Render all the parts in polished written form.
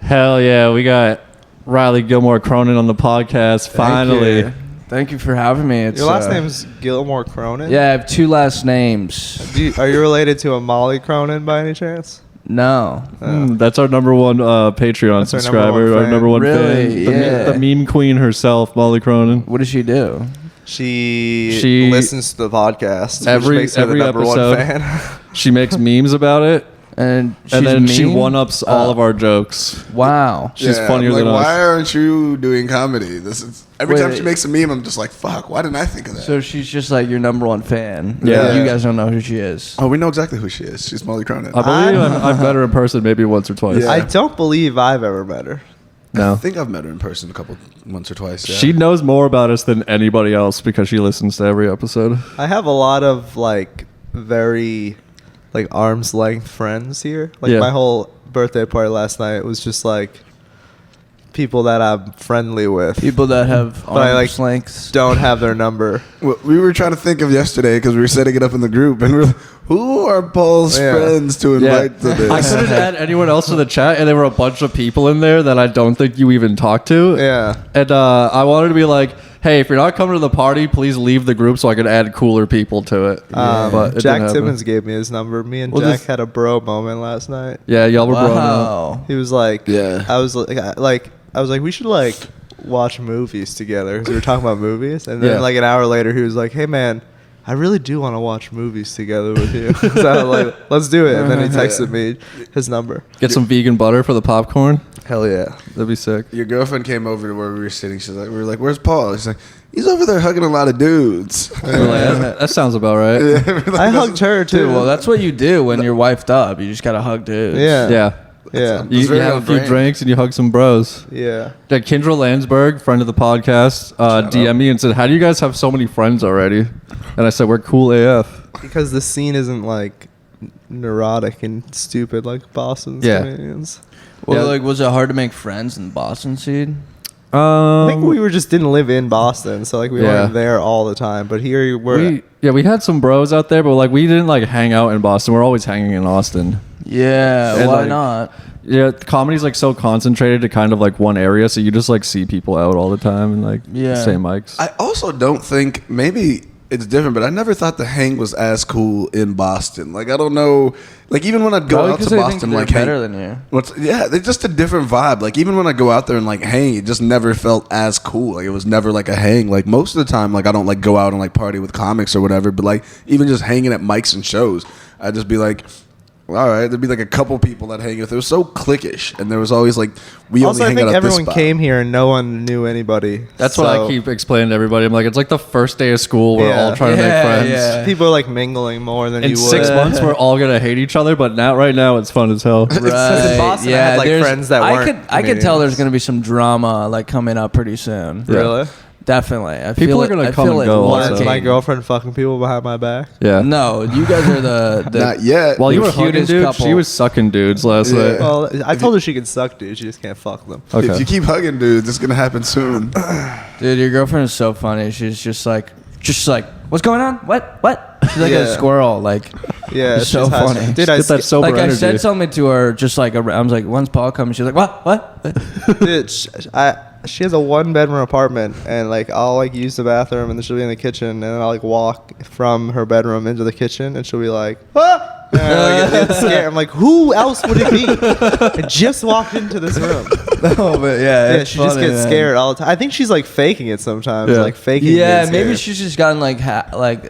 Hell yeah, we got Riley Gilmore Cronin on the podcast. Finally. Thank you for having me. Your last name's Gilmore Cronin? Yeah, I have two last names. Are you related to a Molly Cronin by any chance? No. That's our number one Patreon subscriber. Our number one fan. Yeah. The meme queen herself, Molly Cronin. What does she do? She listens to the podcast. Every which makes her the number episode. one fan. She makes memes about it. And then she mean? one-ups all of our jokes. Wow. She's funnier than us. Why aren't you doing comedy? This is every time she makes a meme, I'm just like, fuck, why didn't I think of that? So she's just like your number one fan. Yeah. You guys don't know who she is. Oh, we know exactly who she is. She's Molly Cronin. I believe I've met her in person maybe once or twice. Yeah. I don't believe I've ever met her. No. I think I've met her in person once or twice. Yeah. She knows more about us than anybody else because she listens to every episode. I have a lot of very arm's length friends here. My whole birthday party last night was just people that I'm friendly with. People that have arm's lengths. Don't have their number. Well, we were trying to think of yesterday because we were setting it up in the group, and we were like, who are Paul's friends to invite to this? I couldn't add anyone else to the chat, and there were a bunch of people in there that I don't think you even talked to. Yeah. And I wanted to be like, hey, if you're not coming to the party, please leave the group so I could add cooler people to it. But it Jack didn't Timmons gave me his number. Me and Jack had a bro moment last night. Yeah, y'all were broing up. Wow. He was like, Yeah. I was like, we should watch movies together because we were talking about movies. And then an hour later, he was like, hey man, I really do want to watch movies together with you. So I was like, let's do it. And then he texted me his number. Get some vegan butter for the popcorn. Hell yeah. That'd be sick. Your girlfriend came over to where we were sitting. She's like, we were like, where's Paul? She's like, he's over there hugging a lot of dudes. We were like, that sounds about right. I hugged her too. Dude, well, that's what you do when you're wifed up. You just gotta hug dudes. Yeah. Yeah. Yeah. You very have a few on-brand. drinks and you hug some bros. Yeah. Kendra Landsberg, friend of the podcast, DM'd me and said, how do you guys have so many friends already? And I said, we're cool AF. Because the scene isn't neurotic and stupid like Boston's comedians. Well, was it hard to make friends in Boston Seed? I think we didn't live in Boston, so we weren't there all the time. But here we had some bros out there, but we didn't hang out in Boston. We're always hanging in Austin. Yeah, And, why not? Yeah, comedy's so concentrated to kind of one area, so you just see people out all the time and same mics. I also don't think, maybe it's different, but I never thought the hang was as cool in Boston. I don't know. Even when I'd go out to Boston, they're better than you. It's just a different vibe. Even when I go out there and hang, it just never felt as cool. It was never a hang. Most of the time, I don't go out and party with comics or whatever. But even just hanging at mics and shows, I'd just be like, all right, there'd be a couple people that hang with. It was so cliquish, and there was always we also, only hang I think out at this everyone spot. came here and no one knew anybody. That's what I keep explaining to everybody. I'm it's the first day of school. We're all trying to make friends. Yeah. People are mingling more than In you would. 6 months, we're all gonna hate each other, but right now, it's fun as hell. Because in Boston, I had there's- friends that weren't. I could tell there's gonna be some drama coming up pretty soon. Yeah. Really? Definitely. People are gonna come and go also. Is my girlfriend fucking people behind my back? Yeah. No, you guys are the Not yet. While you were hugging cutest dudes, couple. she was sucking dudes last night. Well, I told her she could suck dudes. She just can't fuck them. Okay. If you keep hugging dudes, it's gonna happen soon. Dude, your girlfriend is so funny. She's just like, what's going on? What? She's like a squirrel. Yeah, it's so funny. Dude, Get that sober I energy. said something to her, just I was like, when's Paul coming? She's like, what? dude, she has a 1-bedroom apartment, and I'll use the bathroom, and then she'll be in the kitchen, and then I'll walk from her bedroom into the kitchen, and she'll be like, ah! And I get scared. I'm like, who else would it be? I just walked into this room. No, but yeah, She just gets scared all the time. I think she's faking it sometimes, Yeah. faking. Yeah, being maybe scared. she's just gotten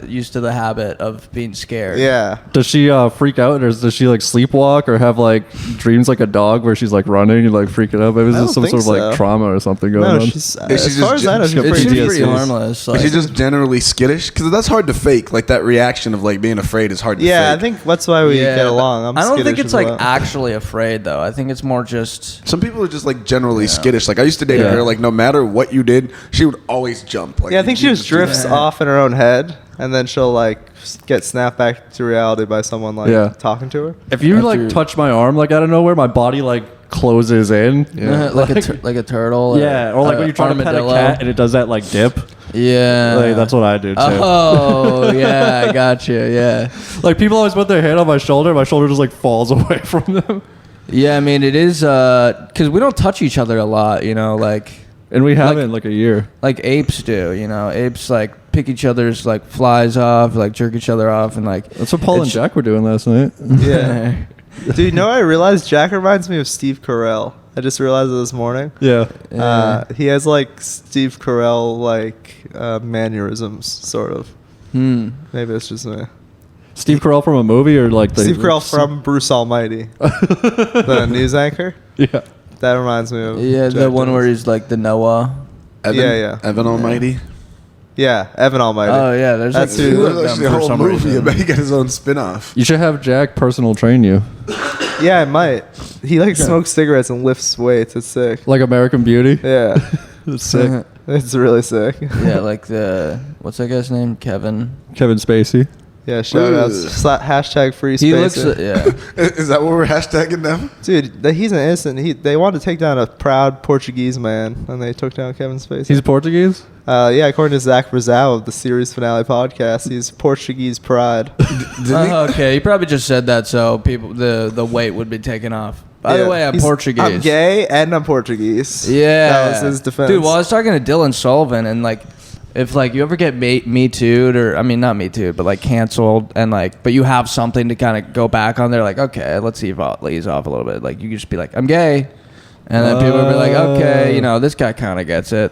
used to the habit of being scared. Yeah. Does she freak out, or does she sleepwalk, or have dreams like a dog where she's running and freaking out? Maybe I there's some don't sort of think so. trauma or something going No, on. she's She's as far just as I know, she's gen- It pretty seems PTSD. pretty harmless. Is she just generally skittish? Because that's hard to fake. That reaction of being afraid is hard to Yeah, I fake. think that's why we get along. I don't think skittish it's as well. actually afraid though. I think it's more just Some people are just generally skittish. I used to date a girl, no matter what you did, she would always jump. Yeah, I think she just drifts off in her own head, and then she'll get snapped back to reality by someone talking to her. If you touch my arm out of nowhere, my body closes in. like a turtle. Yeah, or when you try to pet a armadillo. cat and it does that dip. Yeah, That's what I do too. Oh yeah, I got you. Yeah, People always put their hand on my shoulder just falls away from them. Yeah, I mean, it is because we don't touch each other a lot, you know, like And we haven't in like a year. like apes do, you know. Apes like pick each other's like flies off, like jerk each other off, and like That's what Paul and it's- Jack were doing last night. Yeah. Dude, you know what I realized? Jack reminds me of Steve Carell. I just realized it this morning. Yeah. He has like Steve Carell like mannerisms, sort of. Maybe it's just me. Steve Carell from a movie or like the Steve Carell from Bruce Almighty, the news anchor. Yeah. That reminds me of. Yeah, the Jack one where Daniels. he's like the Noah. Evan, Yeah. Evan Almighty. Yeah, Evan Almighty. Oh yeah, there's like That's two who- of them Actually, a for whole some movie. I reason. bet he got his own spin-off. You should have Jack personal train you. Yeah, I might. He like smokes cigarettes and lifts weights. It's sick. Like American Beauty. Yeah, It's sick. it's really sick. Yeah, like the what's that guy's name? Kevin. Kevin Spacey. Yeah, shout out. Ooh. Hashtag free He looks. space. Yeah. Is that what we're hashtagging now? Dude, he's an innocent. They wanted to take down a proud Portuguese man, and they took down Kevin Spacey. He's Portuguese? Yeah, according to Zach Brazow of the series finale podcast, he's Portuguese pride. Okay, he probably just said that so people the weight would be taken off. By Yeah. the way, I'm He's- Portuguese. I'm gay and I'm Portuguese. Yeah, that was his defense. Dude, well, I was talking to Dylan Sullivan, and like, if like you ever get me too'd, or I mean not me too'd, but like canceled, and like, but you have something to kind of go back on, they're like, okay, let's ease off a little bit. Like you can just be like, I'm gay, and then people will be like, okay, you know, this guy kind of gets it.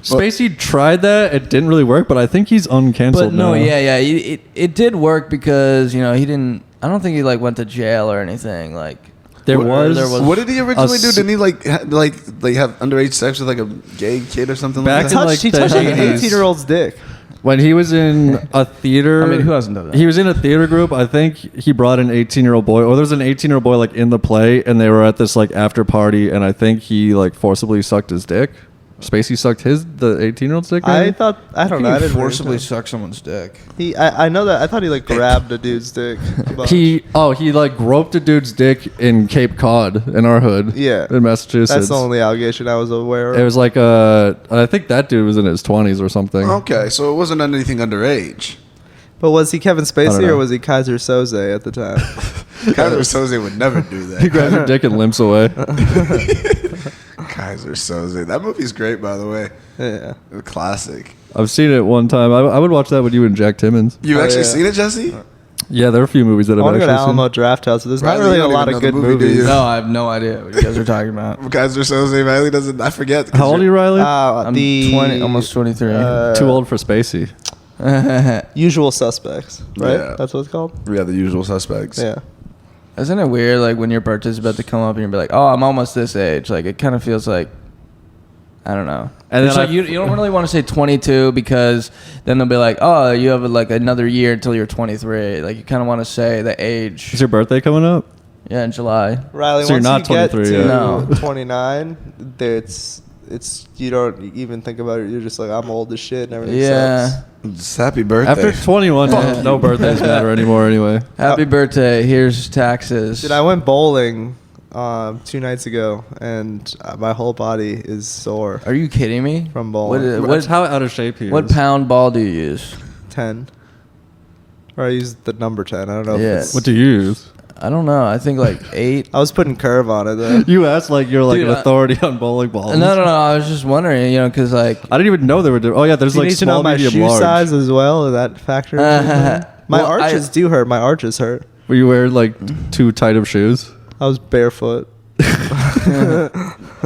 Spacey tried that. It didn't really work, but I think he's uncanceled But no, now. yeah, it did work because you know he didn't. I don't think he like went to jail or anything. Like There What- was, there was- What did he originally do? s- Didn't he like have underage sex with like a gay kid or something Back like in, that? like, he the touched an 80s. 18-year-old's dick. when he was in a theater. I mean, who hasn't done that? He was in a theater group. I think he brought an 18-year-old boy, or there was an 18-year-old boy like in the play, and they were at this like after party, and I think he like forcibly sucked his dick. Spacey sucked the 18-year-old's dick. I maybe? thought I don't know. I didn't forcibly really suck someone's dick. I know that. I thought he like grabbed a dude's dick. But He like groped a dude's dick in Cape Cod in our hood. Yeah. in Massachusetts. that's the only allegation I was aware of. It was like I think that dude was in his 20s or something. Okay, so it wasn't anything underage. But was he Kevin I don't Spacey know. or was he Kaiser Soze at the time? Kaiser Soze would never do He that. grabs your dick and limps away. Kaiser Soze. That movie's great, by the way. Yeah. A classic. I've seen it one time. I would watch that with you and Jack Timmons. You've Oh, actually yeah. seen it, Jesse? Yeah, there are a few movies that I I've want to go actually to Alamo seen. Draft House, but there's Riley, not really you a don't lot even of know good the movie, do movies. you? No, I have no idea what you guys are talking about. Kaiser Soze. Riley doesn't. I forget. How old are you, Riley? I'm 20, almost 23. Too old for Spacey. Usual Suspects, right? Yeah. That's what it's called? Yeah, the usual suspects. Yeah. Isn't it weird, like, when your birthday's about to come up and you'll be like, oh, I'm almost this age? Like, it kind of feels like, I don't know. And It's then like you don't really want to say 22 because then they'll be like, oh, you have, like, another year until you're 23. Like, you kind of want to say the age. Is your birthday coming up? Yeah, in July. Riley, So you're once not you get 23 to yet? No. 29, it's you don't even think about it. You're just like, I'm old as shit and everything Yeah. sucks. Just happy birthday. After 21, no birthdays matter anymore anyway. Happy birthday. Here's taxes. Dude, I went bowling 2 nights ago, and my whole body is sore Are you kidding me? from bowling. That's how out of shape he is. What pound ball do you use? 10. Or I used the number 10. I don't know Yeah. if it's... What do you use? I don't know. I think like 8. I was putting curve on it, though. You asked like you're like Dude, an authority on bowling balls. No. I was just wondering, you know, because like I didn't even know they were doing. Oh yeah, there's Do you like need to know small, my medium, shoe large. size as well? Is that factor? into anything? My Well, arches do hurt. My arches hurt. Where you wear like too tight of shoes. I was barefoot.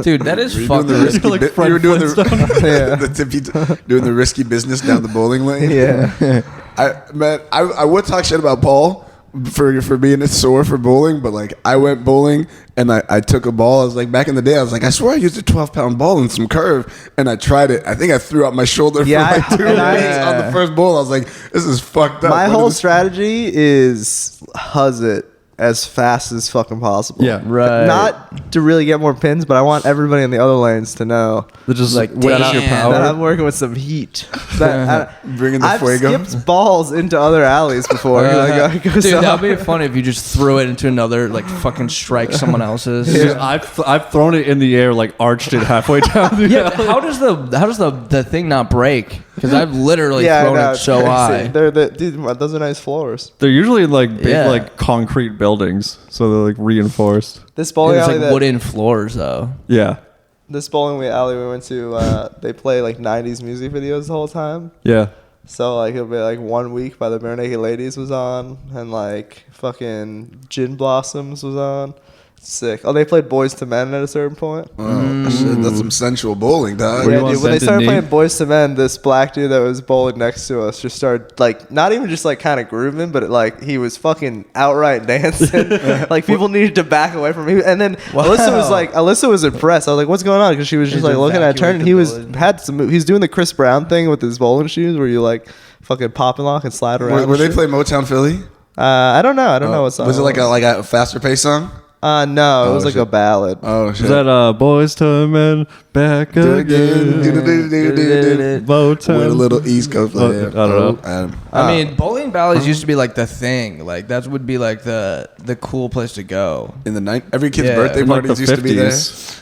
dude, that is Were you doing fucking the risky Like bit- Fred you were doing Flintstone. Yeah. the tippy doing the risky business down the bowling lane. Yeah. I would talk shit about Paul for being sore for bowling, but like I went bowling and I took a ball. I was like, back in the day, I was like, I swear I used a 12-pound ball and some curve, and I tried it. I think I threw out my shoulder Yeah, for like 2 and I- minutes on the first bowl. I was like, this is fucked up. My What whole is- strategy is huzz it as fast as fucking possible. Yeah. right. Not to really get more pins, but I want everybody in the other lanes to know They're just like Like, witness damn. your that power. I'm working with some heat. That Bringing the I've fuego. skipped balls into other alleys before. Like, it goes Dude, up. that'd be funny if you just threw it into another, like, fucking strike someone else's. Dude, I've thrown it in the air, like arched it halfway down the Yeah, alley. how does the thing not break? Because I've literally Yeah, thrown I know, it it's so crazy. high. Dude, those are nice floors. They're usually in like big Yeah. like concrete buildings, so they're like reinforced. This bowling It's alley, like wooden floors though. Yeah, this bowling alley we went to, they play like 90s music videos the whole time. yeah. So like it'll be like 1 week by the Bare Naked Ladies was on, and like fucking Gin Blossoms was on. Sick. Oh, they played Boys to Men at a certain point. Oh, shit, that's some sensual bowling, dog. Were Yeah, you on dude, when they Bended started Knee? playing Boys to Men, this black dude that was bowling next to us just started like not even just like kind of grooving, but he was fucking outright dancing. Like people needed to back away from him. And then Alyssa was impressed. I was like, "What's going on?" Because she was just They like looking at her, and evacuate the board. had some. He's doing the Chris Brown thing with his bowling shoes, where you like fucking pop and lock and slide around. Were they and shit. playing Motown Philly? I don't know. I don't know what song. Was it like a faster paced song? No, it was Oh, like shit. a ballad. Oh shit! Is that Boys to Men back again? With Motown. a little East Coast. Oh, I don't know. I mean, bowling alleys used to be like the thing. Like that would be like the cool place to go. In the night, every kid's Yeah. birthday In like parties the used to be there. 50s.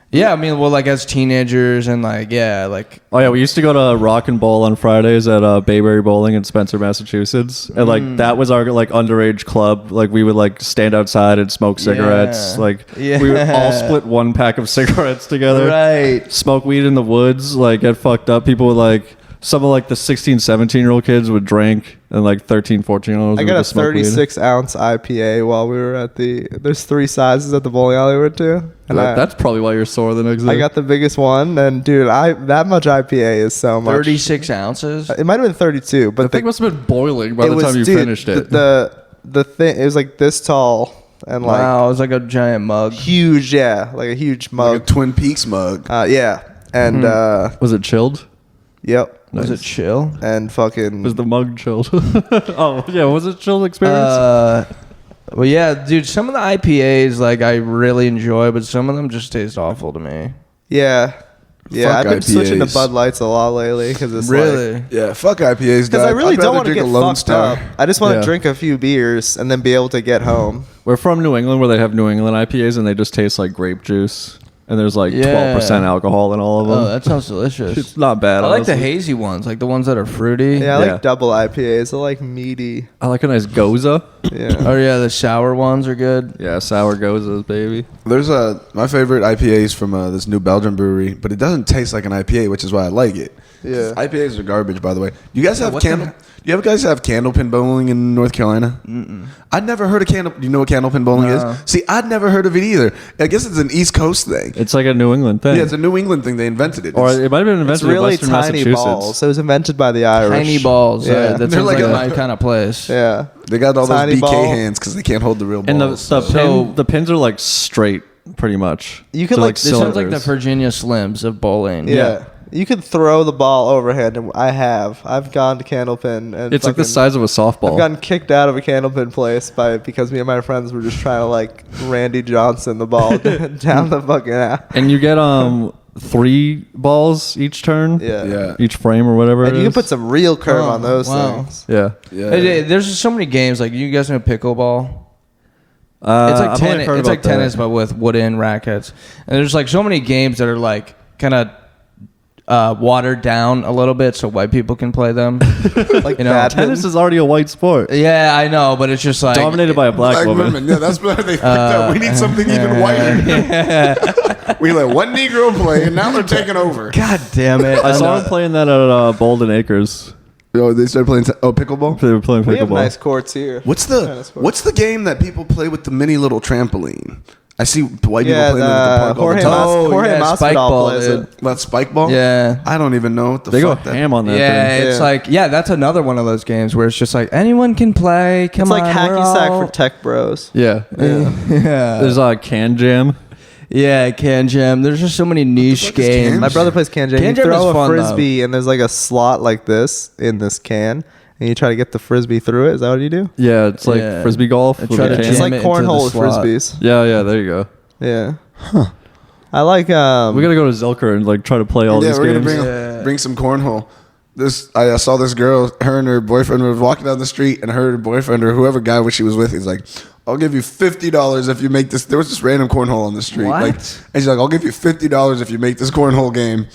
Yeah, I mean, well, like as teenagers and like like Oh yeah, we used to go to Rock and Bowl on Fridays at Bayberry Bowling in Spencer, Massachusetts, and like that was our like underage club. Like we would like stand outside and smoke cigarettes. Yeah. Like Yeah. we would all split one pack of cigarettes together. right. Smoke weed in the woods. Like get fucked up. People would like some of like the 16, 17-year-old kids would drink, and like 13, 14-year-olds I would got a just smoke weed. 36-ounce IPA while we were at there's 3 sizes at the bowling alley we went to. And That's probably why you're sore the next day. I got the biggest one, and dude, that much IPA is so much. 36 ounces. It might have been 32, but I think it must have been boiling by the time you dude, finished it. The thing, it was like this tall and like Wow, it was like a giant mug. huge, yeah, like a huge Like mug. a Twin Peaks mug. Yeah, and Was it chilled? yep, Was it chill? and fucking Was the mug chilled? Oh yeah, was it chilled experience? Well, yeah, dude. Some of the IPAs like I really enjoy, but some of them just taste awful to me. yeah. Fuck I've been switching to IPAs. Bud Lights a lot lately because it's Really? Yeah, fuck IPAs. because I really don't want to drink get a Lone fucked Star. up. I just want to Yeah. drink a few beers and then be able to get home. We're from New England, where they have New England IPAs, and they just taste like grape juice, and there's like Yeah. 12% alcohol in all of them. Oh, that sounds delicious. It's not bad. I like the honestly. hazy ones, like the ones that are fruity. Yeah, I Yeah. like double IPAs. I like meaty. I like a nice goza. Yeah. Oh yeah, the sour ones are good. Yeah, sour gozas, baby. There's my favorite IPAs from this New Belgium brewery, but it doesn't taste like an IPA, which is why I like it. Yeah. IPAs are garbage, by the way. You guys have what candle? Do you guys have candlepin bowling in North Carolina? I'd never heard of candle. Do you know what candlepin bowling No. is? See, I'd never heard of it either. I guess it's an East Coast thing. It's like a New England thing. Yeah, it's a New England thing. They invented it. Or It's- it might have been It's invented really in Western tiny Massachusetts. balls. It was invented by the Irish. Tiny balls. Yeah. That They're sounds like like, a- my kind of place. Yeah. they got all those Tiny BK ball. hands because they can't hold the real And balls. the pins are like straight, pretty much. You could, So, like- This sounds like the cylinders. Virginia Slims of bowling. Yeah. You could throw the ball overhand, and I've gone to Candlepin, and It's like the fucking- size of a softball. I've gotten kicked out of a Candlepin place because me and my friends were just trying to like Randy Johnson the ball down the fucking alley. And you get 3 balls each turn. Yeah. yeah, Each frame or whatever. And it you can is. put some real curve Oh, on those wow. things. Yeah. yeah. Hey, there's just so many games. Like you guys know pickleball. It's like I've only tennis. heard It's like about that. tennis, but with wooden rackets. And there's like so many games that are like kind of watered down a little bit, so white people can play them. Like You know, badminton. Tennis is already a white sport. Yeah, I know, but it's just like Dominated by a black woman. Yeah, that's why they picked up. We need something even whiter. We let one Negro play, and now they're taking over. God damn it! I saw him playing that at Bolden Acres. Oh, they started playing pickleball. They were playing We have pickleball. nice courts here. What's Tennis court. the game that people play with the mini little trampoline? I see white people Yeah, playing it at the park all the Jorge time. Mas- Jorge yeah, Masvidal spike ball, plays dude. it. That spike ball? Yeah. I don't even know what the They go fuck that. ham on that Yeah, thing. it's Yeah. like that's another one of those games where it's just like anyone can play. Come It's like on, hacky we're sack all- for tech bros. Yeah. Yeah. Yeah, There's Can Jam. yeah, can jam. There's just so many niche fuck is Can games. Jam? My brother plays can jam. Can You jam throw is a fun, frisbee and there's like a slot like this in this can, and you try to get the frisbee through it. Is that what you do? Yeah, it's like Yeah. frisbee golf. I with try a to can. It's jam like it into cornhole the with slot. frisbees. Yeah, there you go. Yeah. I like We gotta go to Zilker and like try to play all Yeah, these we're games. gonna Yeah. bring some cornhole. I saw this girl, her and her boyfriend were walking down the street, and her boyfriend or whoever guy she was with, he's like, I'll give you $50 if you make this. There was this random cornhole on the street. What? Like, and she's like, I'll give you $50 if you make this cornhole game.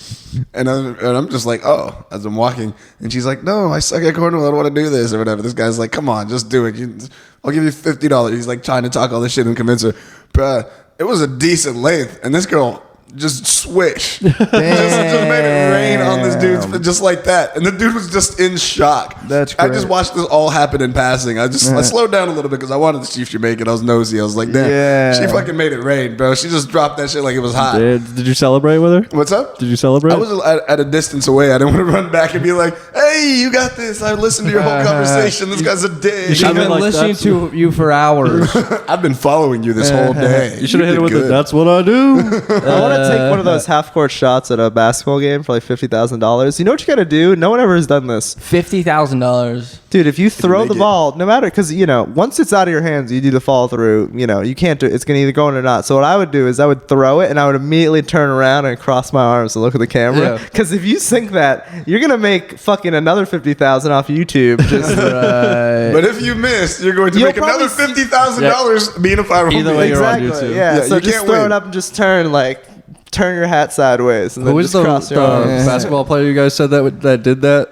And I'm just like, oh, as I'm walking. And she's like, no, I suck at cornhole. I don't want to do this or whatever. This guy's like, come on, just do it. I'll give you $50. He's like trying to talk all this shit and convince her. Bruh, it was a decent length. And this girl just swish. just made it rain on this dude just like that. And the dude was just in shock. That's I great. just watched this all happen in passing. I slowed down a little bit because I wanted to see if she make it. I was nosy. I was like, damn, Yeah. she fucking made it rain, bro. She just dropped that shit like it was hot. Did you celebrate with her? What's up? Did you celebrate? I was at a distance away. I didn't want to run back and be like, hey, you got this. I listened to your whole conversation. This guy's a dick. You should've I've been been like, listening that's- to you for hours. I've been following you this whole day. You should have hit it with good. the "That's what I do." I want to take one of those half-court shots at a basketball game for like $50,000. You know what you got to do? No one ever has done this. $50,000. Dude, if you throw make the it. ball, no matter, because, once it's out of your hands, you do the follow through, you can't do it. It's going to either go in or not. So what I would do is I would throw it and I would immediately turn around and cross my arms and look at the camera. Yeah. Because if you sink that, you're going to make fucking another $50,000 off YouTube. Just Right. But if you miss, you're going to You'll make another probably $50,000 being a viral Either video. way, you're on exactly. YouTube. Yeah. Yeah, So you just can't throw win. it up and just turn your hat sideways and then Who just is the cross your arms. basketball player you guys said that did that?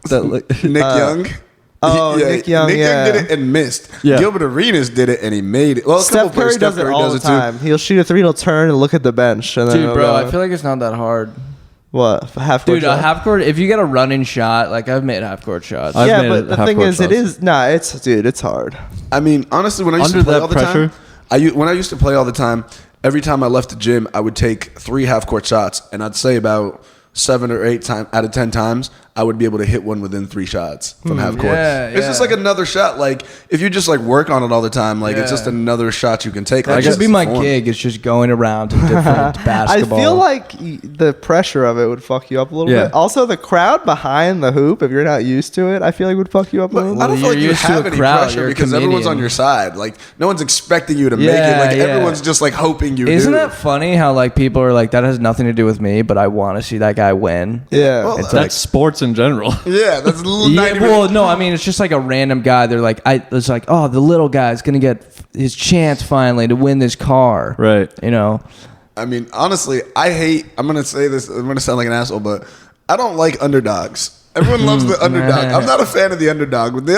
That like, Nick Young. Oh, Nick Young, Nick yeah. Young did it and missed. Yeah. Gilbert Arenas did it and he made it. Well, a couple Steph Curry players, does it all the time. He'll shoot a three, he'll turn and look at the bench. And then Dude, he'll bro, go, I feel like it's not that hard. what? Half court Dude, a shot? half court, if you get a running shot, like I've made half court shots. I've Yeah, made but it the half thing court is, it shots. is, it's hard. I mean, honestly, when I used Under to play that all the pressure? time, when I used to play all the time, every time I left the gym, I would take 3 half-court shots, and I'd say about 7 or 8 out of 10 times, I would be able to hit one within 3 shots from half court. Yeah, It's just yeah. like another shot. Like if you just like work on it all the time, like it's Yeah. just another shot you can take. That Like, should it's be my fun. gig. It's just going around to different I basketball. feel like the pressure of it would fuck you up a little Yeah. bit. Also, the crowd behind the hoop, if you're not used to it, I feel like would fuck you up a little I don't bit. feel like You're you used to have a any crowd. pressure You're a because everyone's comedian. on your side. Like no one's expecting you to make Yeah, it. Like yeah. everyone's just like hoping you Isn't do. that funny how like people are like, that has nothing to do with me, but I want to see that guy win? Yeah. Well, It's That's like, sports in general. yeah, that's yeah, well, no, I mean, it's just like a random guy. They're like, it's like, oh, the little guy's going to get his chance finally to win this car. Right. You know? I mean, honestly, I'm going to say this, I'm going to sound like an asshole, but I don't like underdogs. Everyone loves the underdog. I'm not a fan of the underdog, but the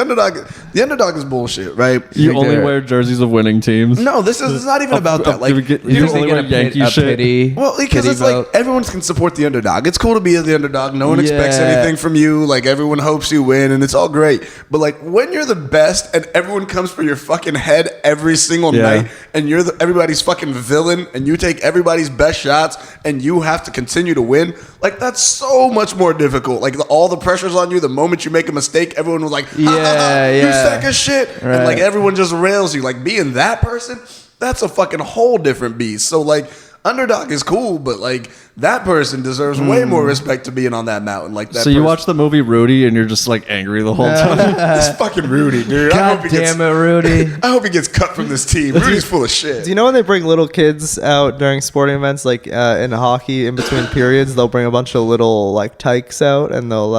underdog is bullshit, right? You think only they're- wear jerseys of winning teams. No, this is not even about that. Like, you You only wear Yankee shit. pity, well, because pity it's vote. like everyone can support the underdog. It's cool to be the underdog. No one expects Yeah. anything from you. Like everyone hopes you win, and it's all great. But like when you're the best, and everyone comes for your fucking head every single Yeah. night, and you're everybody's fucking villain, and you take everybody's best shots, and you have to continue to win. Like that's so much more difficult. Like all the pressure's on you. The moment you make a mistake, everyone was like, "Ha, ha, ha, you Yeah. suck as shit," and Right. like everyone just rails you. Like being that person, that's a fucking whole different beast. So like. Underdog is cool, but like that person deserves way more respect to being on that mountain. Like that. So you person. watch the movie Rudy and you're just like angry the whole time. It's fucking Rudy, dude. I God hope he damn it, Rudy. I hope he gets cut from this team. Rudy's full of shit. Do you know when they bring little kids out during sporting events, like in hockey, in between periods, they'll bring a bunch of little like tykes out and they'll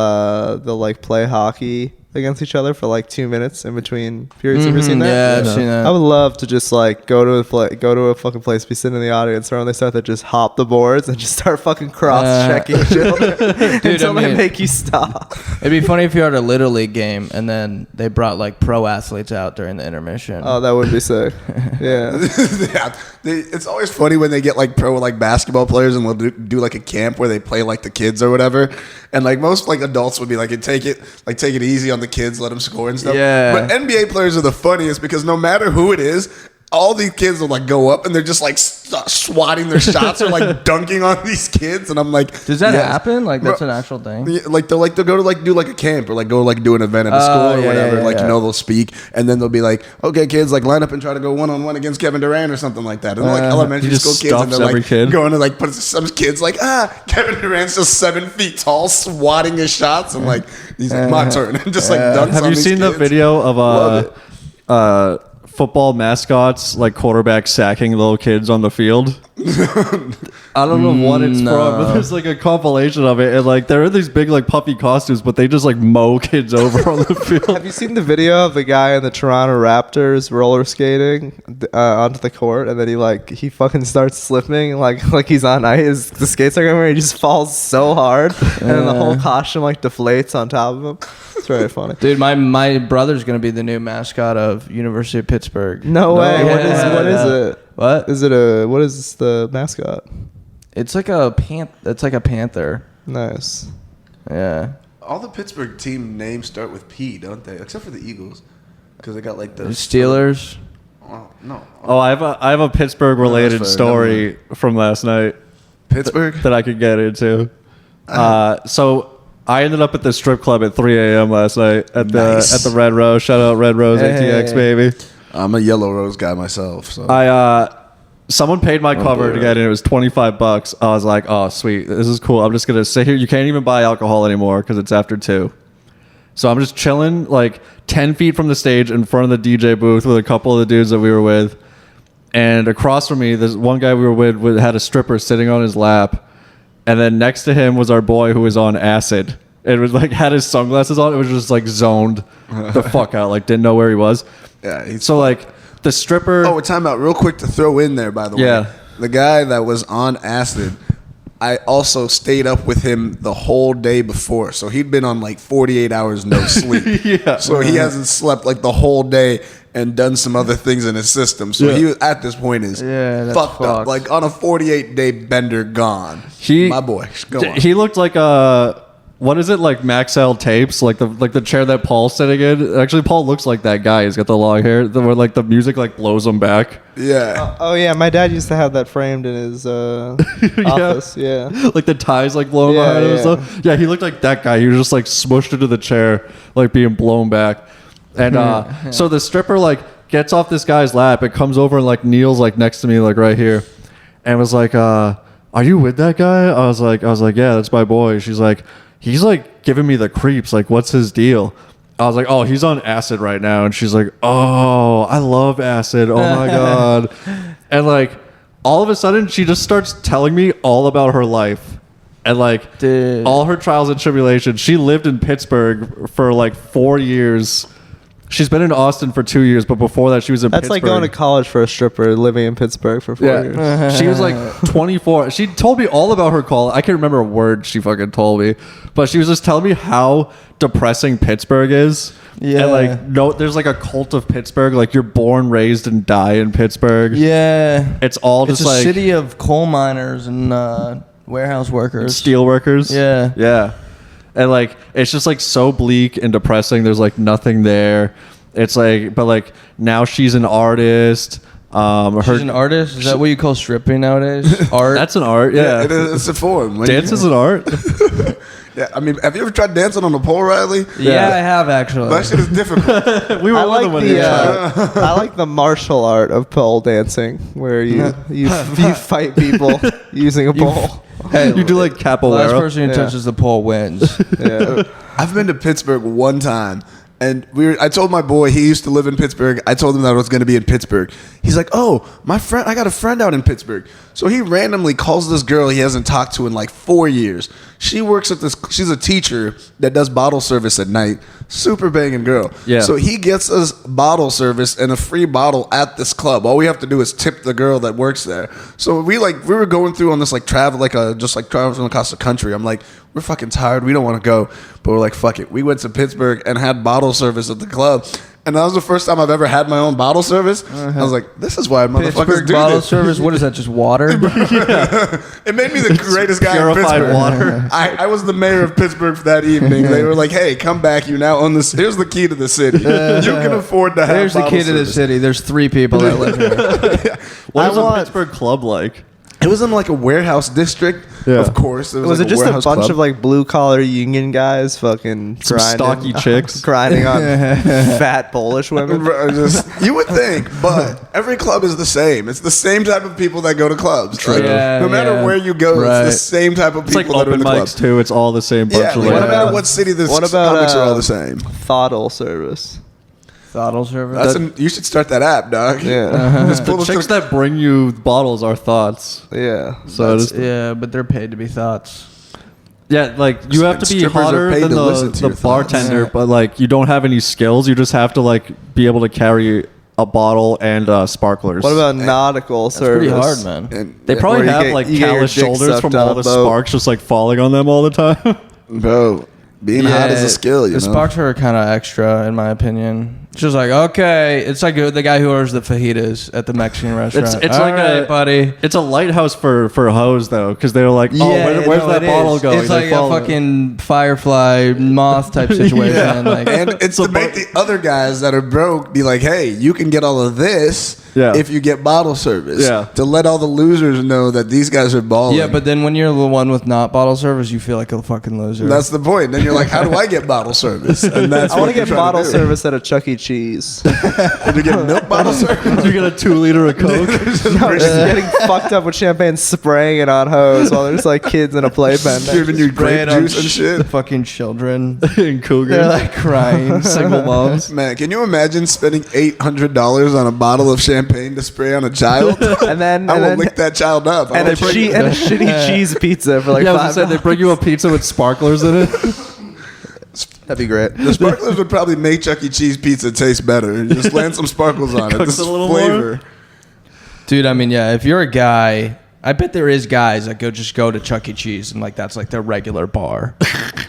like play hockey against each other for like 2 minutes in between periods. Have you ever seen that? Yeah, I've seen that. I would love to just like go to a fucking place, be sitting in the audience, or when they start to just hop the boards and just start fucking cross-checking each other until they mean- make you stop. It'd be funny if you had a Little League game and then they brought like pro athletes out during the intermission. Oh, that would be sick. Yeah. Yeah, it's always funny when they get like pro like basketball players and they'll do like a camp where they play like the kids or whatever, and like most like adults would be like, take it easy on the kids, let them score and stuff. Yeah. But NBA players are the funniest because no matter who it is, all these kids will like go up and they're just like swatting their shots or like dunking on these kids, and I'm like, Does that yes. happen? Like that's Bro, an actual thing? Yeah, like they'll go to like do like a camp or like go like do an event at a school or yeah, whatever. yeah, like yeah. they'll speak and then they'll be like, okay, kids, like line up and try to go 1-on-1 against Kevin Durant or something like that. And like elementary He just school kids and stuffs they're every like kid. going to like put some kids like Kevin Durant's just 7 feet tall, swatting his shots and like he's like my turn and just like dunks Have on you these seen the kids. video Love of football mascots like quarterbacks sacking little kids on the field? I don't know what it's No. from, but there's like a compilation of it, and like they're in these big like puffy costumes, but they just like mow kids over on the field. Have you seen the video of the guy in the Toronto Raptors roller skating onto the court, and then he fucking starts slipping like he's on ice. The skates are going, he just falls so hard, and then the whole costume like deflates on top of him. It's very funny. Dude, my brother's gonna be the new mascot of University of Pittsburgh. No way. What Yeah. is it? What? What is the mascot? It's like a panther. Nice. Yeah. All the Pittsburgh team names start with P, don't they? Except for the Eagles, because they got like the Steelers. Oh, no. Oh, I have a Pittsburgh related fair. story from last night Pittsburgh. that I could get into. So I ended up at the strip club at 3 a.m. last night at the Red Rose. Shout out Red Rose ATX, baby. I'm a Yellow Rose guy myself. So Someone paid my cover to get in. It was $25. I was like, oh, sweet. This is cool. I'm just going to sit here. You can't even buy alcohol anymore because it's after 2. So I'm just chilling like 10 feet from the stage in front of the DJ booth with a couple of the dudes that we were with. And across from me, there's one guy we were with had a stripper sitting on his lap. And then next to him was our boy who was on acid. It was like had his sunglasses on. It was just like zoned the fuck out. Like didn't know where he was. Yeah. So like the stripper. Oh, time out real quick to throw in there, by the way. Yeah. The guy that was on acid, I also stayed up with him the whole day before. So he'd been on like 48 hours no sleep. Yeah. So he hasn't slept like the whole day and done some other things in his system. So he was, at this point is that's fucked up. fucked. Like on a 48-day bender gone. My boy. Go on. He looked like a what is it like Maxell tapes like the chair that Paul's sitting in. Actually, Paul looks like that guy. He's got the long hair where like the music like blows him back. Yeah. Oh yeah, my dad used to have that framed in his office. Yeah. Like the ties like blowing behind him and stuff. Yeah, he looked like that guy. He was just like smushed into the chair, like being blown back. And so the stripper like gets off this guy's lap. It comes over and like kneels like next to me, like right here, and was like, "Are you with that guy?" I was like, "Yeah, that's my boy." She's like, "He's like giving me the creeps. Like, what's his deal?" I was like, "Oh, he's on acid right now." And she's like, "Oh, I love acid. Oh my god!" And like all of a sudden, she just starts telling me all about her life. And like all her trials and tribulations. She lived in Pittsburgh for like 4 years. She's been in Austin for 2 years, but before that, she was in That's Pittsburgh. like going to college for a stripper living in Pittsburgh for 4 years. She was like 24. She told me all about her call. I can't remember a word she fucking told me, but she was just telling me how depressing Pittsburgh is. Yeah. And like, no, there's like a cult of Pittsburgh. Like you're born, raised, and die in Pittsburgh. Yeah. It's all It's just a like city of coal miners and warehouse workers. steel workers. Yeah. Yeah. And like, it's just like so bleak and depressing. There's like nothing there. It's like, but like now she's an artist. She's an artist? Is that what you call stripping nowadays? Art? That's an art. Yeah. It's a form. Like, Dance is an art. Yeah, I mean, have you ever tried dancing on a pole, Riley? Yeah, I have actually. That shit is difficult. We were I with like them when you I like the martial art of pole dancing, where you fight people using a pole. Hey, You do like capoeira. last person who Yeah. touches the pole wins. Yeah. I've been to Pittsburgh one time, and I told my boy, he used to live in Pittsburgh. I told him that I was going to be in Pittsburgh. He's like, "Oh, my friend, I got a friend out in Pittsburgh." So he randomly calls this girl he hasn't talked to in like 4 years. She works at this. She's a teacher that does bottle service at night. Super banging girl. Yeah. So he gets us bottle service and a free bottle at this club. All we have to do is tip the girl that works there. So we were going through on this like travel, just traveling across the country. I'm like, we're fucking tired. We don't want to go, but we're like, fuck it. We went to Pittsburgh and had bottle service at the club. And that was the first time I've ever had my own bottle service. I was like, this is why motherfuckers Pittsburgh do bottle this. service. What is that? Just water? It made me the greatest guy in purified Pittsburgh. water. I was the mayor of Pittsburgh for that evening. They were like, hey, come back. You now own this. Here's the key to the city. You can afford to have There's the bottle key to the service. city. There's 3 people that live here. What is a want- Pittsburgh club like? It was in like a warehouse district, Yeah. of course. Was like it just a warehouse bunch club. of like blue collar union guys fucking Some grinding, stocky chicks. grinding on fat Polish women? You would think, but every club is the same. It's the same type of people that go to clubs. Like, Yeah, no matter yeah. where you go, Right. it's the same type of It's like people that are in open the club. mics too. It's all the same bunch Yeah, of like, like, no matter what city, the What about, comics are all the same. Throttle service. Bottle service. You should start that app, dog. Yeah. Just pull The the chicks that bring you bottles are thoughts. Yeah. So just, Yeah, but they're paid to be thoughts. yeah, like you have to be Strippers are hotter paid than to listen to the your thoughts. bartender, Yeah. but like you don't have any skills. You just have to like be able to carry a bottle and sparklers. What about nautical That's pretty service? hard, man. And, They probably Where you have get- like you get your callous dick shoulders sucked from on all a the boat. sparks just like falling on them all the time. bro, being hot is a skill. You The know. sparks are kind of extra, in my opinion. It's just like, okay, it's like the guy who orders the fajitas at the Mexican restaurant. It's All like right, buddy. It's a lighthouse for hoes though, because they're like, oh, where's no, that it bottle is. going? It's They like a follow it. fucking firefly moth type situation. Like, And it's to make the other guys that are broke be like, hey, you can get all of this if you get bottle service. Yeah. To let all the losers know that these guys are balling. yeah, but then when you're the one with not bottle service, you feel like a fucking loser. That's the point. Then you're like, how do I get bottle service? And that's I want what to get you're trying bottle do. service at a Chuck E. Cheese. Did you get milk bottle service? You get a 2 liter of Coke No, just getting fucked up with champagne, spraying it on hose while there's like kids in a playpen. Giving you Spray grape it on juice and shit. fucking children. in Cougar. They're like crying. Single moms. Man, can you imagine spending $800 on a bottle of champagne to spray on a child? And then, I and will then lick that child up. I and, a don't think- and a shitty cheese pizza for like Yeah, I was gonna say, $5. they bring you a pizza with sparklers in it. That'd be great. The sparklers would probably make Chuck E. Cheese pizza taste better. Just land some sparkles on it. Cooks This it a little flavor. Dude, I mean, yeah, if you're a guy, I bet there is guys that go to Chuck E. Cheese and like that's like their regular bar.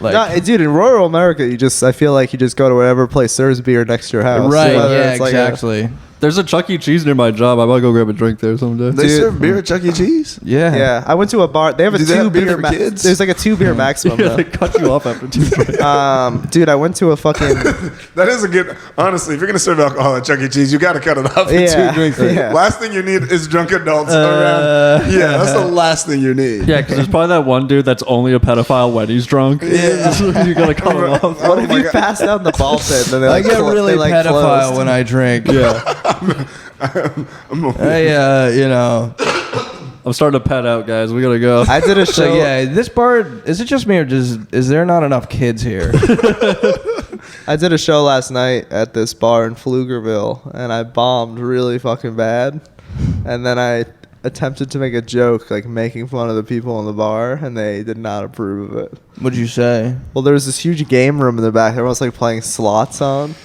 Like, No, dude, in rural America, I feel like you just go to whatever place serves beer next to your house. right? Whether Yeah, it's like exactly. There's a Chuck E. Cheese near my job. I might go grab a drink there someday. They Dude. serve beer at Chuck E. Cheese? Yeah, I went to a bar. They have a Do they 2 have beer beer. for kids? There's like a 2 beer maximum. Yeah, though. they cut you off after 2 drinks. Dude, I went to a fucking That is a good. Honestly, if you're gonna serve alcohol at Chuck E. Cheese, you got to cut it off in Yeah, 2 drinks. yeah. Last thing you need is drunk adults around. Yeah, that's the last thing you need. Yeah, because there's probably that one dude that's only a pedophile when he's drunk. Yeah. You gotta cut him off. What if you passed out in the ball pit? And then they, I like, get really they, like, pedophile closed? when I drink. Yeah. You know. I'm starting to pet out, guys. We gotta go. I did a show. So yeah, this bar, is it just me or is there not enough kids here? I did a show last night at this bar in Pflugerville, and I bombed really fucking bad. And then I attempted to make a joke, like making fun of the people in the bar, and they did not approve of it. What'd you say? Well, there was this huge game room in the back. Everyone's like playing slots on,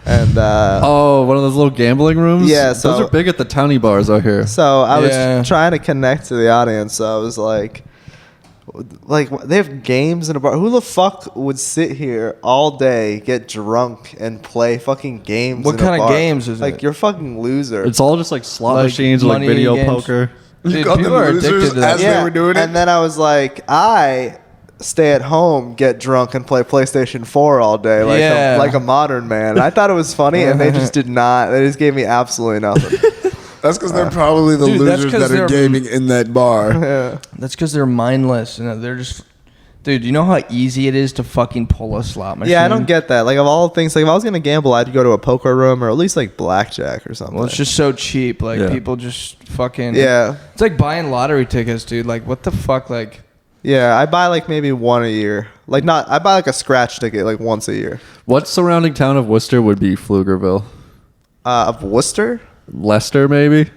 and Oh, one of those little gambling rooms? Yeah, so- those are big at the towny bars out here. so I Yeah. was trying to connect to the audience. So I was like, they have games in a bar. Who the fuck would sit here all day, get drunk, and play fucking games? What in a kind of bar? games is like it? you're a fucking loser. It's all just like slot Like machines, like money video games? poker. You Dude, called people them are losers addicted to that. as they were doing it. And then I was like, I stay at home, get drunk, and play PlayStation 4 all day, like Yeah. like a modern man. I thought it was funny, and they just did not. They just gave me absolutely nothing. That's because they're probably the Dude, that's losers 'cause that are they're- gaming in that bar. Yeah. That's because they're mindless and they're just. Dude, you know how easy it is to fucking pull a slot machine? Yeah, I don't get that. Like, of all things, like if I was gonna gamble, I'd go to a poker room or at least like blackjack or something. Well, it's just so cheap. Like Yeah. people just fucking. yeah, It's like buying lottery tickets, dude. Like what the fuck? Like yeah. I buy like maybe one a year. Like I buy like a scratch ticket like once a year. What surrounding town of Worcester would be Pflugerville? Of Worcester. Leicester, maybe?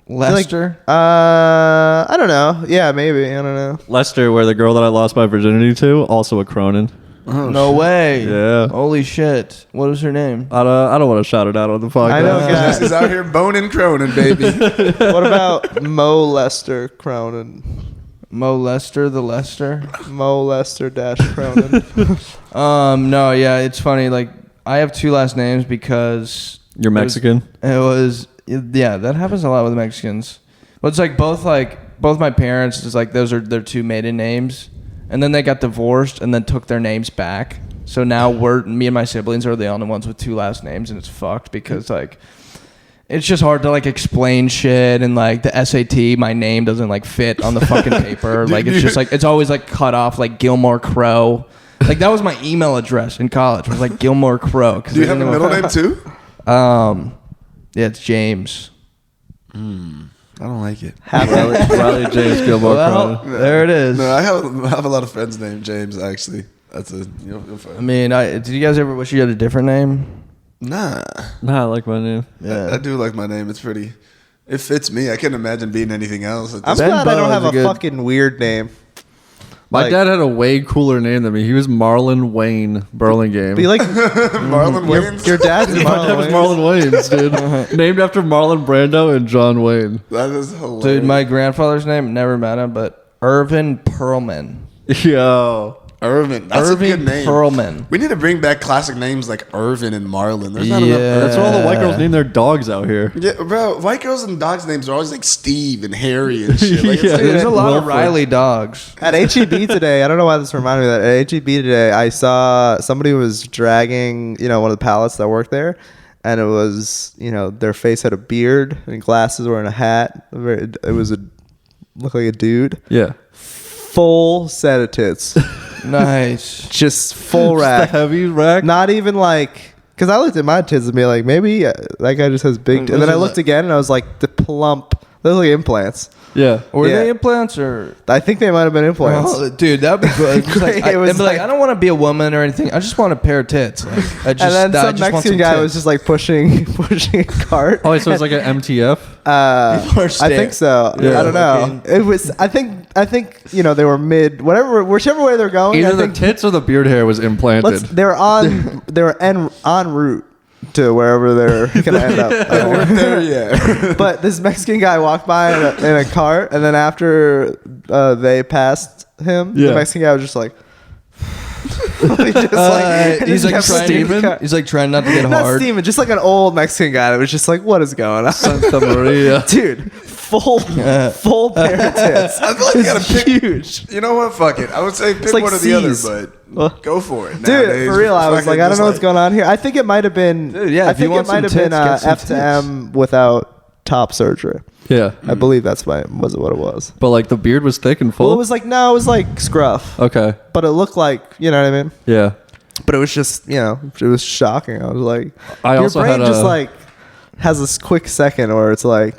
Leicester. I don't know. Yeah, maybe. I don't know. Leicester, where the girl that I lost my virginity to, also a Cronin. No way. Yeah. Holy shit. What was her name? I don't want to shout it out on the podcast. I know, guys. He's out here boning Cronin, baby. What about Mo Lester Cronin? Mo Lester, the Lester. Mo Lester dash Cronin. No, yeah, it's funny. Like I have 2 last names because You're Mexican? Yeah, that happens a lot with Mexicans. But it's like both my parents, it's like those are their 2 maiden names, and then they got divorced and then took their names back. So now me and my siblings are the only ones with 2 last names, and it's fucked because like it's just hard to like explain shit, and like the SAT, my name doesn't like fit on the fucking paper. Like it's just like it's always like cut off like Gilmore Crow. Like that was my email address in college. It was like Gilmore Crow. Do you have a middle name too? Yeah, it's James. I don't like it. Riley James Gilmore Well, Cronin. there it is. No, I have a lot of friends named James. Actually, that's a you'll I find. mean, did you guys ever wish you had a different name? Nah. Nah, I like my name. Yeah. I do like my name. It fits me. I can't imagine being anything else. I'm Ben glad I don't Bo's have a a good- fucking weird name. My Like- dad had a way cooler name than me. He was Marlon Wayne Burlingame. Be like Marlon Wayans. your dad's My dad was Marlon Wayans. Marlon Wayans, dude. Named after Marlon Brando and John Wayne. That is hilarious. Dude, my grandfather's name, never met him, but Irvin Perlman. Yo. Irvin. That's Irving a good name. Perlman. We need to bring back classic names like Irvin and Marlon. There's not Yeah. enough. That's what all the white girls name their dogs out here. Yeah, bro. White girls and dogs' names are always like Steve and Harry and shit. Like, Yeah. it's There's a lot of Wilfred. Riley dogs. At HEB today, I don't know why this reminded me of that. At HEB today, I saw somebody was dragging, one of the pallets that worked there, and it was, their face had a beard and glasses, wearing a hat. It was looked like a dude. Yeah. Full set of tits, Nice. just full Just the rack. heavy rack. Not even like, because I looked at my tits and be like, maybe that guy just has big. And then I looked again and I was like, the plump. They look like implants. Yeah. Were Yeah. they implants or? I think they might have been implants. Oh, dude, that'd be good. It's like, It was I'd be like, like- I don't want to be a woman or anything. I just want a pair of tits. Like, I just, And then I some just want Mexican guy tits. was just like pushing a cart. Oh, wait, so it's like an MTF? People are I staring. think so. Yeah. I don't know. It was. I think. They were mid. Whichever way they're going. Either I the think tits or the beard hair was implanted. they were on. They were en route to wherever they're gonna end up. we're there, yeah. But this Mexican guy walked by in a cart, and then after they passed him, Yeah. the Mexican guy was just like. He just, He's like kept trying. steaming. He's like trying not to get Not hard. steaming, just like an old Mexican guy that was just like, "What is going on?" Santa Maria. Dude, full pair of tits. I feel like you gotta It's pick. huge. You know what? Fuck it. I would say pick like one or the other, C's. but go for it. Dude, Nowadays, for real, I was fucking like, I don't just know what's going on here. I think it might have been. Dude, yeah, I if you think it want might have some been tits, get some F to M without top surgery. Yeah. I believe that's what it was. But like the beard was thick and full. Well, it was like scruff, Okay. but it looked like, you know what I mean. Yeah. But it was just, it was shocking. I was like, I your also brain had just a- like has this quick second where it's like,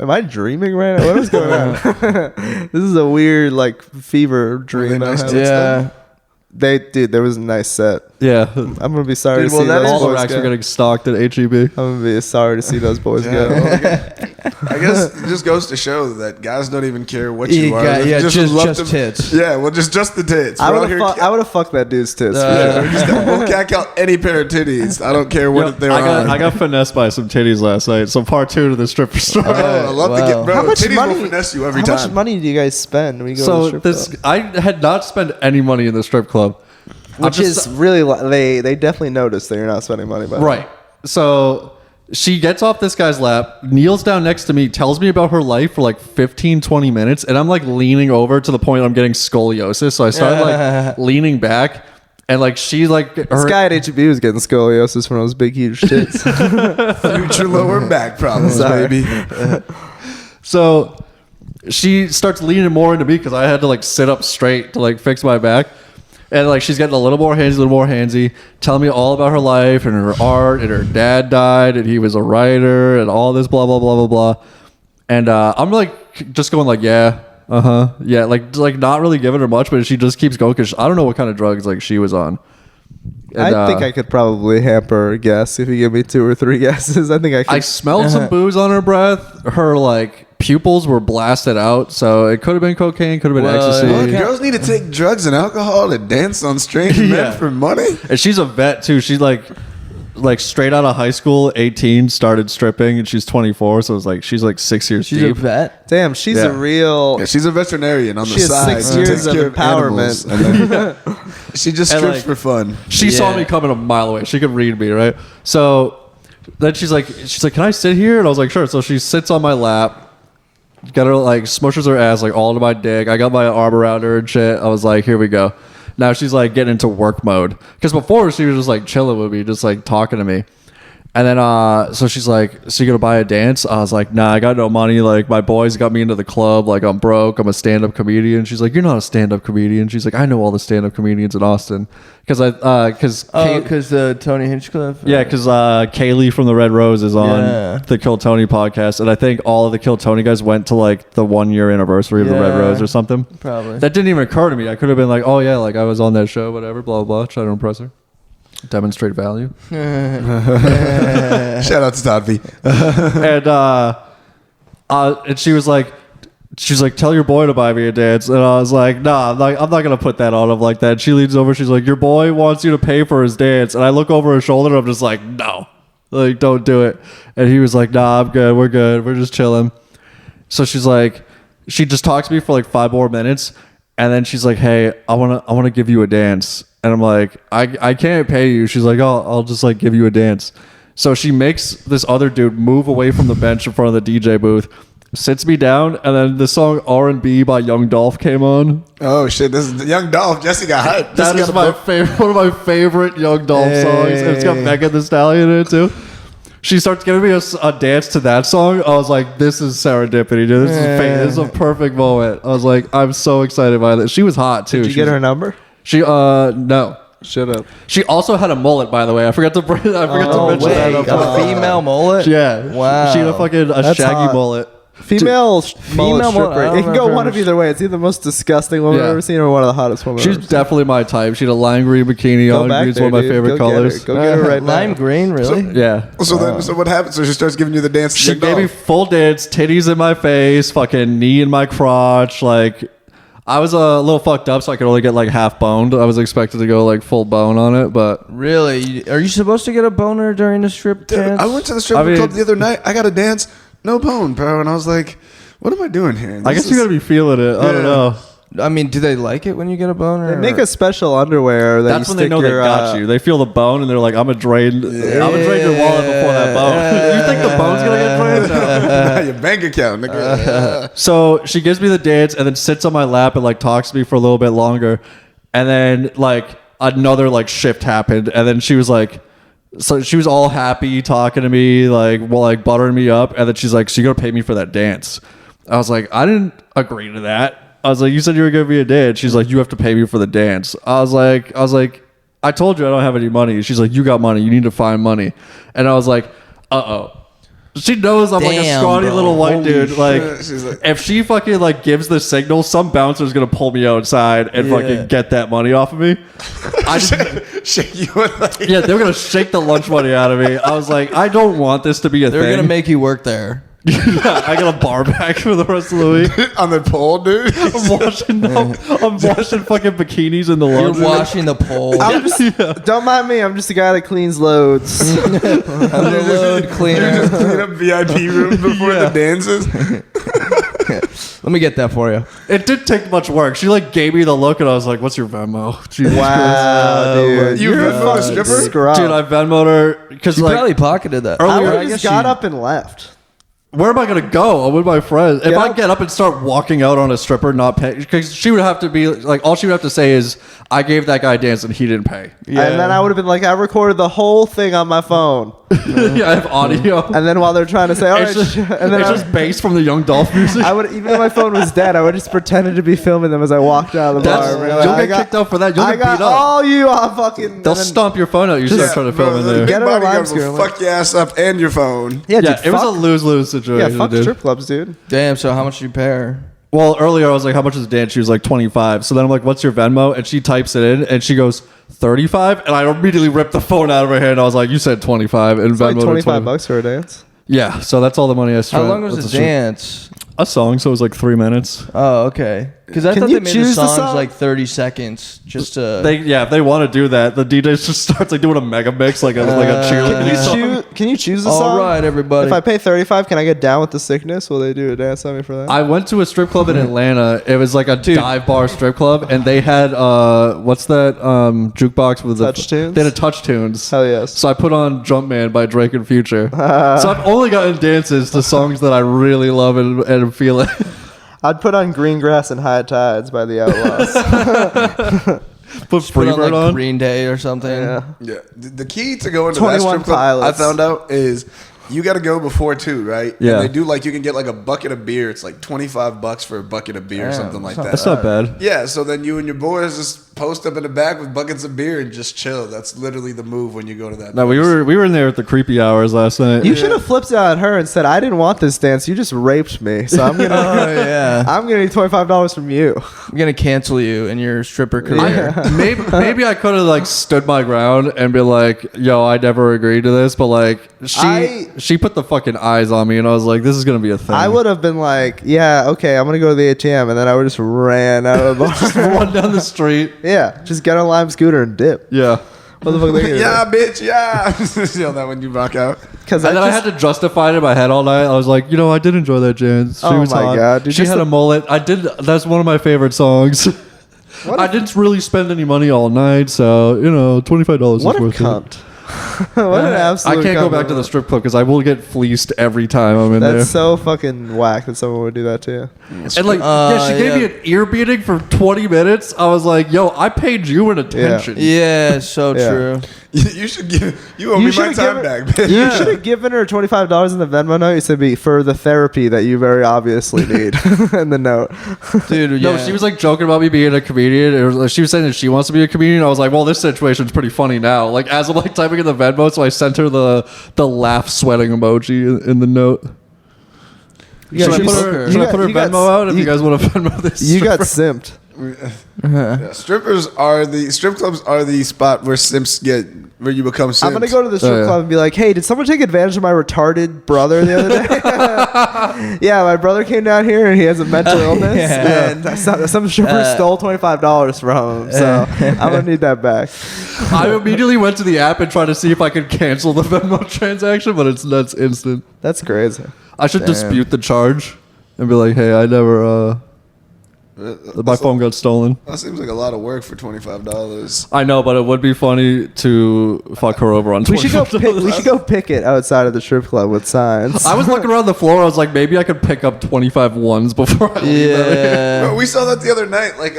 am I dreaming right now? What is going on? This is a weird like fever dream. nice I'm tits, having. Yeah. There was a nice set. Yeah. I'm gonna be sorry Dude, to well, see that those is- All the boys racks go. were getting stocked at HEB. I'm gonna be sorry to see those boys Yeah, go. I guess it just goes to show that guys don't even care what Yeah, you are. yeah, They just love tits. Yeah, well, just the tits. I We're would out have here fucked that dude's tits. We'll cack out any pair of titties. I don't care what they're on. I got finessed by some titties last night. So part 2 to the stripper story. I love to Wow. get, bro. How much titties money? will finesse you every How time. much money do you guys spend when you go to So the strip this, club? I had not spent any money in the strip club. Which is really they definitely notice that you're not spending money. By the way. right. So she gets off this guy's lap, kneels down next to me, tells me about her life for like 15, 20 minutes. And I'm like leaning over to the point I'm getting scoliosis. So I started like leaning back. And like she like This her, guy at HEB was getting scoliosis from those big huge tits. Future lower back problems, Sorry. baby. so she starts leaning more into me because I had to like sit up straight to like fix my back. And like she's getting a little more handsy, telling me all about her life and her art, and her dad died and he was a writer and all this blah blah blah blah blah. And I'm like just going like yeah, yeah, like not really giving her much, but she just keeps going because I don't know what kind of drugs like she was on. And, I think I could probably hamper a guess if you give me 2 or 3 guesses. I think I could. I smelled some booze on her breath. Her like pupils were blasted out, so it could have been cocaine, could have been Well, ecstasy. okay. Girls need to take drugs and alcohol to dance on strange Yeah. men for money. And she's a vet too. She's like straight out of high school, 18, started stripping, and she's 24. So it's like she's like 6 years She's a deep. vet. Damn, she's Yeah. a real. Yeah, she's a veterinarian on She the has side. 6 She years takes of care empowerment. animals, and then she just And, strips like, for fun. She saw Yeah. me coming a mile away. She could read me, right? So then she's like, can I sit here? And I was like, sure. So she sits on my lap. Got her like smushes her ass like all to my dick. I got my arm around her and shit. I was like, here we go. Now she's like getting into work mode because before she was just like chilling with me, just like talking to me. And then, so she's like, so you gonna buy a dance? I was like, nah, I got no money. Like, my boys got me into the club. Like, I'm broke. I'm a stand-up comedian. She's like, you're not a stand-up comedian. She's like, I know all the stand-up comedians in Austin. Because Because Tony Hinchcliffe. yeah, because Kaylee from the Red Rose is on Yeah. the Kill Tony podcast. And I think all of the Kill Tony guys went to like the 1 year anniversary of the Red Yeah. Rose or something. Probably. That didn't even occur to me. I could have been like, oh yeah, like I was on that show, whatever, blah, blah, blah. Try to impress her. Demonstrate value. Shout out to Todd V. And she was like, tell your boy to buy me a dance. And I was like, nah, I'm not going to put that on him like that. She leans over. She's like, your boy wants you to pay for his dance. And I look over her shoulder and I'm just like, no, like, don't do it. And he was like, nah, I'm good. We're good. We're just chilling. So she's like, she just talks to me for like 5 more minutes. And then she's like, hey, I want to give you a dance. And I'm like, I can't pay you. She's like, oh, I'll just like give you a dance. So she makes this other dude move away from the bench in front of the DJ booth, sits me down, and then the song R&B by Young Dolph came on. Oh shit, this is Young Dolph. Jesse got hyped. That is my favorite, one of my favorite Young Dolph songs. And it's got Megan Thee Stallion in it too. She starts giving me a dance to that song. I was like, this is serendipity, dude. This is fate. This is a perfect moment. I was like, I'm so excited by this. She was hot too. Did you get her number? She no. Shut up. She also had a mullet, by the way. I forgot to mention that. A female mullet? Yeah. Wow. She had a That's shaggy hot. mullet. Female mullet mullet, stripper. It can go one of either way. It's either the most disgusting woman I've ever seen or one of the hottest women I've She's ever seen. definitely my type. She had a lime green bikini Go on. back Green's there, one of my dude. favorite Go get her. colors. Go get her right now. Lime green, really? Yeah. So what happens? So she starts giving you the dance. to She Young gave me Dolph. full dance, titties in my face, fucking knee in my crotch. Like, I was a little fucked up, so I could only get like half boned. I was expected to go like full bone on it, but Really? Are you supposed to get a boner during the strip Dude, dance? I went to the strip club the other night. I got a dance, no bone, bro, and I was like, "What am I doing here?" I guess you gotta be feeling it. I don't know. I mean, do they like it when you get a boner? They make a special underwear that That's you when they stick know they your, got you. They feel the bone and they're like, I'm gonna drain your wallet before that bone. You think the bone's gonna get drained? No. your bank account, nigga. So she gives me the dance and then sits on my lap and like talks to me for a little bit longer. And then like another like shift happened. And then she was like, so she was all happy talking to me, like buttering me up. And then she's like, so you're gonna pay me for that dance. I was like, I didn't agree to that. I was like, you said you were gonna be a dance. She's like, you have to pay me for the dance. I was like, I told you I don't have any money. She's like, you got money. You need to find money. And I was like, uh-oh. She knows I'm like a scrawny little white dude. Like, if she fucking like gives the signal, some bouncer's gonna pull me outside and fucking get that money off of me. I just Shake you like yeah, they're gonna shake the lunch money out of me. I was like, I don't want this to be a thing. They're gonna make you work there. Yeah, I got a bar back for the rest of the week. on the pole, dude. I'm washing fucking bikinis in the You're laundry. washing the pole. I'm just, don't mind me. I'm just a guy that cleans loads. I'm the load cleaner. Clean up VIP room before the dances. Let me get that for you. It didn't take much work. She like gave me the look, and I was like, "What's your Venmo?" Jesus Wow, dude. You You're a Venmo'd a fucking stripper? scrub. Christ. Dude, I Venmoed her because You like, probably pocketed that. I earlier- would I have guess just got you- up and left. where am I gonna go? I'm with my friends. If Get I up. get up and start walking out on a stripper, not pay, because she would have to be like, all she would have to say is, "I gave that guy a dance and he didn't pay." And then I would have been like, I recorded the whole thing on my phone. Yeah, I have audio. And then while they're trying to say, all right, It's just, and then it's just bass from the Young Dolph music. I would, even though my phone was dead, I would just pretended to be filming them as I walked out of the That's- bar. you'll get kicked out for that. You'll I get got beat up. all you on fucking. They'll and then- stomp your phone out. You start trying to film in there. Get her a lime Bodyguard screw. will fuck your ass up and your phone. Yeah, Yeah, dude, it was a fuck- lose-lose situation. Yeah, fuck dude. strip clubs, dude. Damn, so how much did you pay her? Well, earlier I was like, how much is the dance? She was like 25. So then I'm like, what's your Venmo? And she types it in and she goes, 35. And I immediately ripped the phone out of her hand. I was like, you said 25 and It's like Venmo 25 bucks for a dance. Yeah, so that's all the money I How spent. long was the dance? A song, so it was like 3 minutes. Oh, okay. Because I Can thought you they made the choose the songs song? like 30 seconds just to... If they want to do that, the DJ just starts like doing a mega mix, like a cheerleading song. Can you choose a All song? right, everybody. If I pay 35, can I get down with the sickness? Will they do a dance on me for that? I went to a strip club in Atlanta. It was like a dive bar strip club, and they had what's that jukebox with Touch tunes? They had a Touch Tunes. Hell yes. So I put on Jumpman by Drake and Future. So I've only gotten dances to songs that I really love and feel it. I'd put on Green Grass and High Tides by the Outlaws. Put Put on Freebird like on. Green Day or something. Yeah. Yeah. The key to going to 21 that strip club, Pilots. I found out, is you got to go before 2, right? Yeah. And they do like, you can get like a bucket of beer. It's like $25 for a bucket of beer or Damn, something like that's that. That's not bad. Yeah, so then you and your boys just post up in the back with buckets of beer and just chill. That's literally the move when you go to that. No, we were in there at the creepy hours last night. You should have flipped out at her and said, "I didn't want this dance. You just raped me. So I'm gonna, I'm gonna need $25 from you." I'm gonna cancel you in your stripper career. Maybe I could have like stood my ground and be like, "Yo, I never agreed to this," but like she put the fucking eyes on me, and I was like, "This is gonna be a thing." I would have been like, "Yeah, okay, I'm gonna go to the ATM," and then I would just ran out of the bar. Just run down the street. Yeah, just get on a Lime scooter and dip. Yeah. What the fuck they gonna Yeah, bitch, yeah. Yell that when you rock out. Because And then I had to justify it in my head all night. I was like, you know, I did enjoy that dance. She Oh was my hot. God, dude, she just had a mullet. I did. That's one of my favorite songs. What I didn't really spend any money all night, so you know, $25 What is a worth cunt. it. What an absolute I can't go cunt. back to the strip club because I will get fleeced every time I'm in there. That's so fucking whack that someone would do that to you. And like, she gave me an ear beating for 20 minutes. I was like, yo, I paid you an attention. Yeah, so Yeah. true. You should give. You owe me my should've time given- back, bitch. You should have given her $25 in the Venmo note. You said be for the therapy that you very obviously need in the note. Dude, No, she was like joking about me being a comedian. It was, she was saying that she wants to be a comedian. I was like, well, this situation's pretty funny now. Like, as I'm like typing in the Venmo, so I sent her the laugh sweating emoji in the note. Should I put her Venmo out if you guys want to Venmo this? You got stripper? simped. Yeah, strip clubs are the spot where simps get where you become simps. I'm gonna go to the strip club and be like, "Hey, did someone take advantage of my retarded brother the other day?" Yeah, my brother came down here and he has a mental illness, and some stripper stole $25 from him. So I'm gonna need that back. I immediately went to the app and tried to see if I could cancel the Venmo transaction, but that's instant. That's crazy. I should dispute the charge and be like, hey, I never. My phone got stolen. That seems like a lot of work for $25. I know, but it would be funny to fuck her over on We should go. $25. We should go picket outside of the strip club with signs. I was looking around the floor. I was like, maybe I could pick up 25 ones before I leave. Yeah. Bro, we saw that the other night. Like,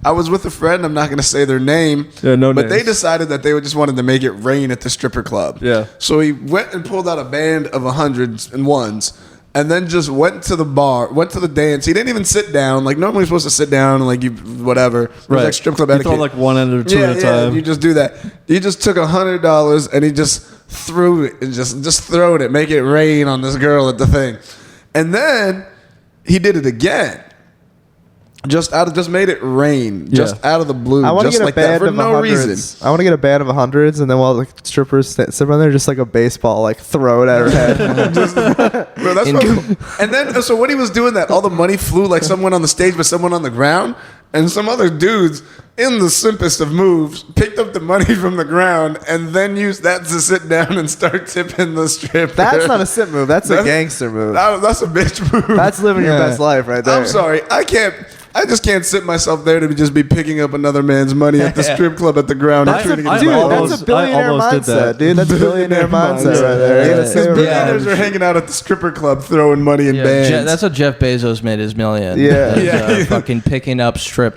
I was with a friend. I'm not going to say their name. Yeah, no But they names. decided that they just wanted to make it rain at the stripper club. Yeah. So he went and pulled out a band of 100s and ones. And then just went to the bar, went to the dance. He didn't even sit down. Like, normally you're supposed to sit down and, like, you whatever. It was like strip club You etiquette. throw like one end or two at a time. You just do that. He just took $100 and he just threw it and just throwed it, make it rain on this girl at the thing. And then he did it again. Just made it rain. Just out of the blue. I want to just get a like that band for of no 100s. reason. I want to get a band of 100s, and then while the strippers sit around there, just like a baseball, like throw it at her head. Bro, that's what, and then so when he was doing that, all the money flew like someone on the stage, but someone on the ground, and some other dudes in the simpest of moves picked up the money from the ground and then used that to sit down and start tipping the stripper. That's not a simp move. That's a gangster move. That's a bitch move. That's living your best life right there. I'm sorry, I just can't sit myself there to just be picking up another man's money at the strip club at the ground and treating it as Dude, my own. that's a billionaire almost did mindset, that. dude. That's a billionaire mindset right there. You gotta say Because it right billionaires there. are hanging out at the stripper club throwing money in bands. That's how Jeff Bezos made his million. Yeah. Is, fucking picking up strip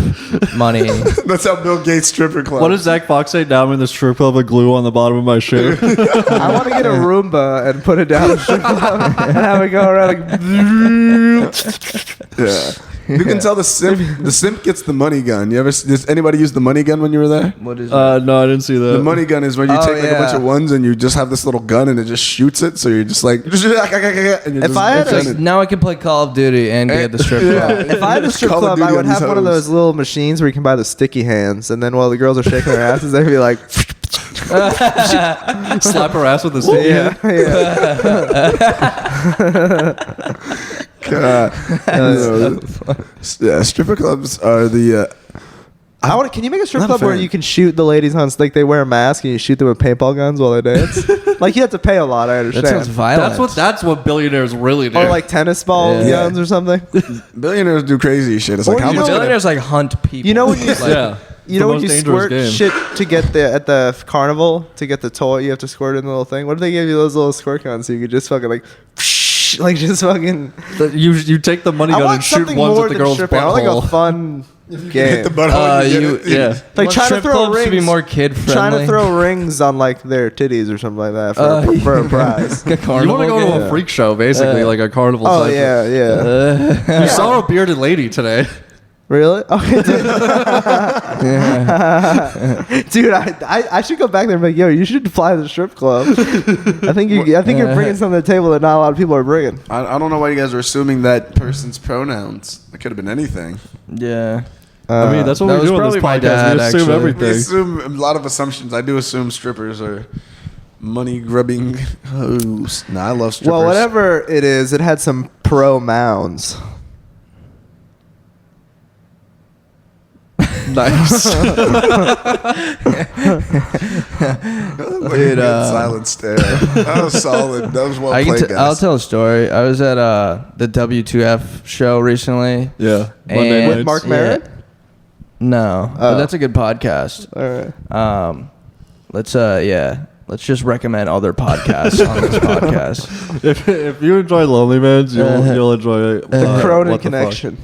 money. That's how Bill Gates stripper club. What does Zach Fox say? Now I'm in the strip club with glue on the bottom of my shoe. I want to get a Roomba and put it down the strip club and have it go around like. Yeah. You can tell the simp gets the money gun. Does anybody use the money gun when you were there? What is No, I didn't see that. The money gun is when you take like a bunch of ones and you just have this little gun and it just shoots it. So you're just like, and you're If I had It's like, now I can play Call of Duty and be at the strip club. If I had a strip Call of club, I Duty would on have these one of hoes. those little machines where you can buy the sticky hands, and then while the girls are shaking their asses, they'd be like, slap her ass with a stick. yeah. yeah, stripper clubs are the. Can you make a strip Not a club where fan. you can shoot the ladies on, like they wear a mask and you shoot them with paintball guns while they dance? Like you have to pay a lot, I That understand. sounds violent. That's what billionaires really do. Or like tennis ball Yeah. guns or something. Billionaires do crazy shit. It's Or like how you much? know- Billionaires like hunt people. You know when you Like, yeah. You know The when you most dangerous squirt game. shit to get at the carnival to get the toy, you have to squirt it in the little thing. What if they gave you those little squirt guns so you could just fucking like just fucking. You take the money I gun want and shoot something ones more at the than girl's stripping. I want like a butthole. fun Hit game. the butthole. you- Yeah. Like want trying to strip throw clubs rings, to be more kid friendly. trying to throw rings on like their titties or something like that for a prize. A You carnival want to go game? to a freak show, basically, like a carnival. Oh type. yeah. You saw a bearded lady today. Really? Okay, dude. Dude, I should go back there and be like, yo, you should fly to the strip club. I think you're bringing something to the table that not a lot of people are bringing. I don't know why you guys are assuming that person's pronouns. It could have been anything. Yeah. I mean, that's what that we was do on this probably my podcast. dad, We assume actually. everything. We assume a lot of assumptions. I do assume strippers are money grubbing hoes. Nah, I love strippers. Well, whatever it is, it had some pronouns. Nice. Dude, silent stare. That was solid. That was well played, guys. I'll tell a story. I was at the W2F show recently. Yeah. And- With Mark Maron? No, but that's a good podcast. All right. Let's just recommend other podcasts on this podcast. If you enjoy Lonely Mans, you'll enjoy The Cronin What the Fuck. connection.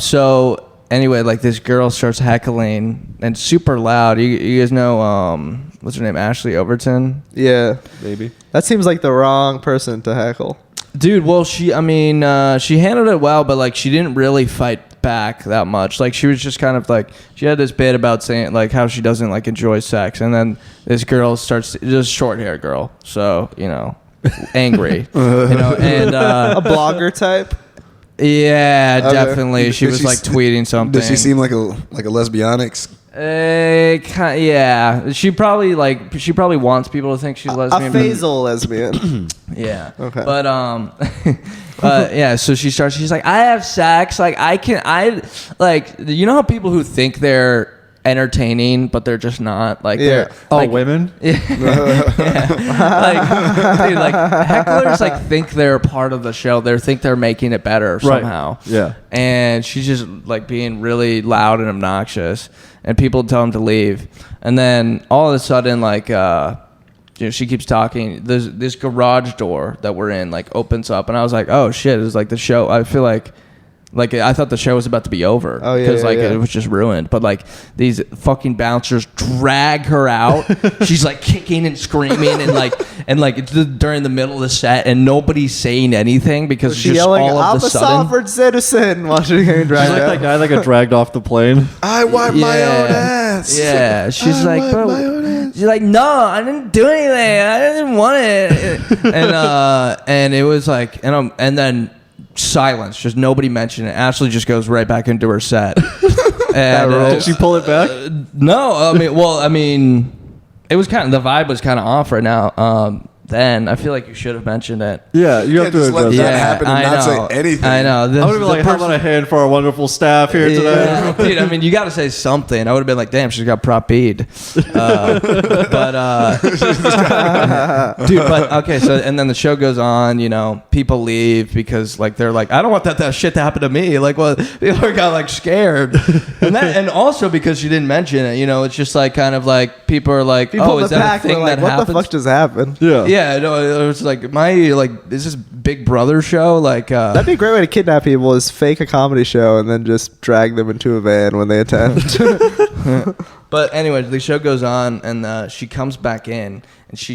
So anyway, like this girl starts heckling and super loud. You guys know what's her name? Ashley Overton. Yeah. Maybe. That seems like the wrong person to heckle. Dude, well, she handled it well, but like she didn't really fight back that much. Like she was just kind of like, she had this bit about saying like how she doesn't like enjoy sex, and then this girl starts, just short hair girl, so angry, and A blogger type. yeah, Okay. definitely. She Did was she like tweeting something. Does she seem like a lesbianics? Yeah, she probably wants people to think she's A lesbian. phasal lesbian. Yeah. Okay. But yeah, so she's like, I have sex, like you know how people who think they're entertaining but they're just not, like, Yeah. they're like, Women? yeah. Like, dude, like hecklers like think they're part of the show. They think they're making it better somehow. Yeah. And she's just like being really loud and obnoxious, and people tell them to leave. And then all of a sudden, like, she keeps talking. There's this garage door that we're in, like, opens up, and I was like, oh shit, it's like the show. I feel like I thought the show was about to be over. Oh, yeah, because yeah. it was just ruined. But like these fucking bouncers drag her out. She's like kicking and screaming and like during the middle of the set, and nobody's saying anything because She just yelling, all of I'm the a sudden. sovereign citizen while she's getting She's dragged like out. that guy that got dragged off the plane. I wipe my own ass. Yeah, she's I like, wipe bro. my own ass. She's like, no, I didn't do anything. I didn't want it. And it was like, and then silence, just nobody mentioned it. Ashley just goes right back into her set. And Did she pull it back? no, I mean, it was kind of, the vibe was kind of off right now. Then I feel like you should have mentioned it. Yeah, you have Can't to just let address that that. happen and not say anything. I know. I would have been like, how about a hand for our wonderful staff here today? Yeah. Dude, I mean, you got to say something. I would have been like, damn, she's got prop B'd. Dude, but okay, so, and then the show goes on, people leave because, like, they're like, I don't want that shit to happen to me. Like, well, people got, like, scared. And also because she didn't mention it, it's just, like, kind of like, people are like, People in is the that a pack were thing like, that what happens? the fuck just happened? Yeah. Yeah, no, it was like, is this Big Brother show? Like, That'd be a great way to kidnap people, is fake a comedy show and then just drag them into a van when they attend. But anyway, the show goes on, and she comes back in, and she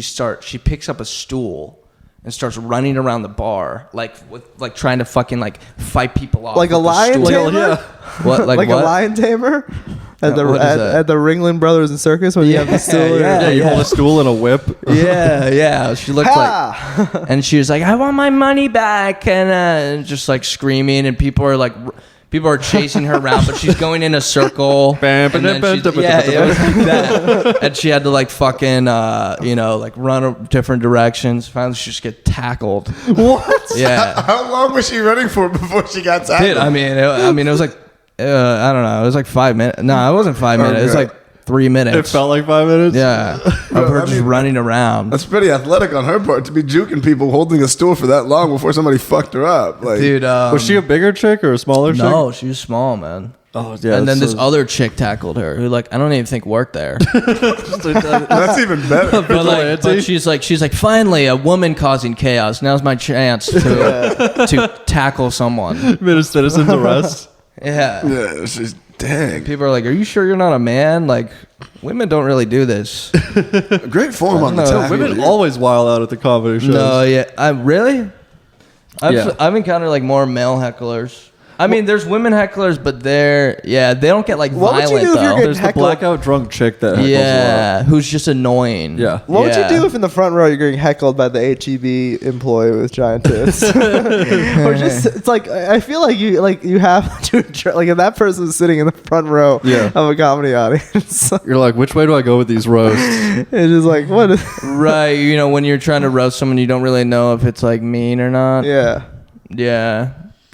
picks up a stool and starts running around the bar, like trying to fucking like fight people off. Like a with the lion stool. tamer? Yeah. What? Like like what? a lion tamer? At the What is that? at the Ringling Brothers and Circus when you have the stool. Yeah, you hold a stool and a whip. Yeah. She looked Ha! like, and she was like, "I want my money back," and just like screaming, and people are chasing her around, but she's going in a circle. And then it was like that. And she had to like fucking, like run different directions. Finally, she just get tackled. What? Yeah, How long was she running for before she got tackled? dude. I mean, it was like, I don't know. It was like 5 minutes. No, it wasn't 5 minutes. It was Okay. like 3 minutes. It felt like 5 minutes. Yeah, of her just running around. That's pretty athletic on her part to be juking people holding a stool for that long before somebody fucked her up. Like, Dude, Was she a bigger chick or a smaller chick? no, she was small, man. Oh, yeah. And then this so- other chick tackled her, who like I don't even think worked there. that's even better. But she's like, finally, a woman causing chaos. Now's my chance to tackle someone. made a citizen's arrest. Yeah. Yeah, she's dang. People are like, are you sure you're not a man? Like, women don't really do this. Great form on the know. tackle. Women always wild out at the comedy shows. No, yeah. Really? Yeah. I've encountered like more male hecklers. I mean, there's women hecklers, but they don't get like What would you violent do if you're though. getting There's the heckled? blackout drunk chick that heckles a Yeah, who's just annoying. Yeah. What would you Yeah. do if in the front row you're getting heckled by the HEB employee with giant tits? Or just it's like I feel like you have to like if that person's sitting in the front row Yeah. of a comedy audience. lot. You're like, which way do I go with these roasts? It's just like what? Right, you know, when you're trying to roast someone, you don't really know if it's like mean or not. Yeah. Yeah.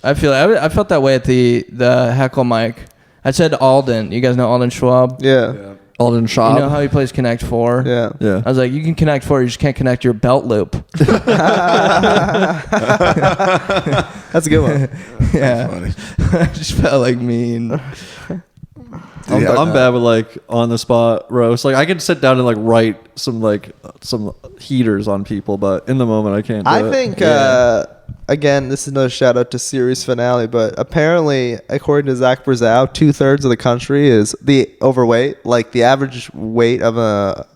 I felt that way at the heckle mic. I said Alden. You guys know Alden Schwab? Yeah. Alden You Shop. know how he plays Connect 4? Yeah. Yeah. I was like, you can Connect 4, you just can't connect your belt loop. That's a good one. Yeah. Funny. I just felt like mean. I'm bad with like on the spot roast. Like I can sit down and like write some heaters on people, but in the moment I can't. I think again, this is another shout out to series finale, but apparently, according to Zach Brazow, 2/3 of the country is the overweight. Like the average weight of a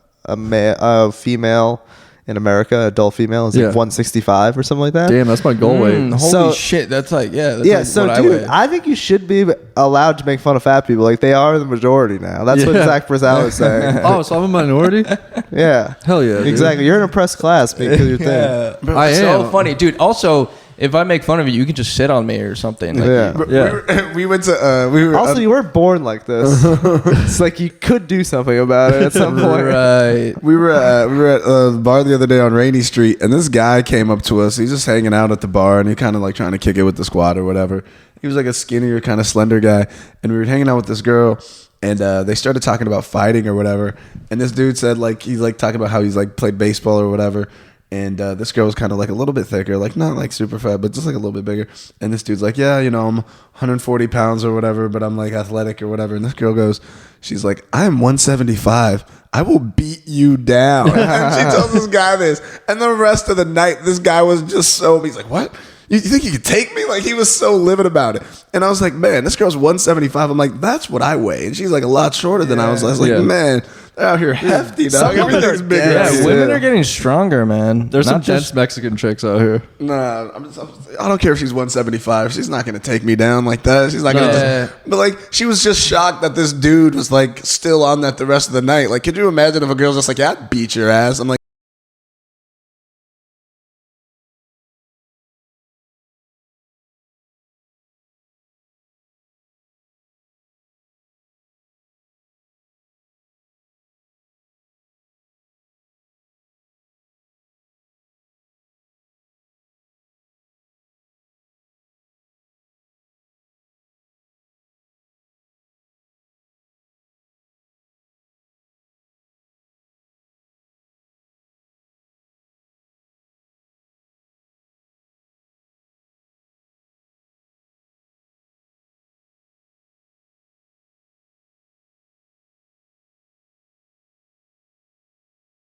female in America, adult female, is like 165 or something like that. Damn, that's my goal weight. Holy So- shit, that's like, that's Yeah, like so what dude, I I think you should be allowed to make fun of fat people. Like they are the majority now. That's what Yeah. Zach Brazow is saying. Oh, so I'm a minority? Yeah, Hell yeah, dude. exactly. You're an oppressed class because you're thin. Yeah. I It's am. so funny, dude. Also, if I make fun of you, you can just sit on me or something. Like, Yeah. Yeah. We went to we were Also, you weren't born like this. It's like you could do something about it at some point. Right. we were at a bar the other day on Rainy Street, and this guy came up to us. He's just hanging out at the bar, and he kind of like trying to kick it with the squad or whatever. He was like a skinnier, kind of slender guy, and we were hanging out with this girl, and they started talking about fighting or whatever. And this dude said like he's like talking about how he's like played baseball or whatever. And this girl was kind of like a little bit thicker, like not like super fat, but just like a little bit bigger. And this dude's like, yeah, you know, I'm 140 pounds or whatever, but I'm like athletic or whatever. And this girl goes, she's like, I'm 175. I will beat you down. And she tells this guy this. And the rest of the night, this guy was just so, he's like, what? You think you could take me? Like, he was so livid about it. And I was like, man, this girl's 175. I'm like, that's what I weigh. And she's like a lot shorter than I was. I was like, Yeah. man, they're out here hefty, dog. Some women Everything's are bigger. dense. Yeah, women are getting stronger, man. There's some Not dense just- Mexican chicks out here. Nah, I don't care if she's 175. She's not gonna take me down like that. She's not gonna. Yeah. But like, she was just shocked that this dude was like still on that the rest of the night. Like, could you imagine if a girl's just like, "Yeah, I'd beat your ass"? I'm like,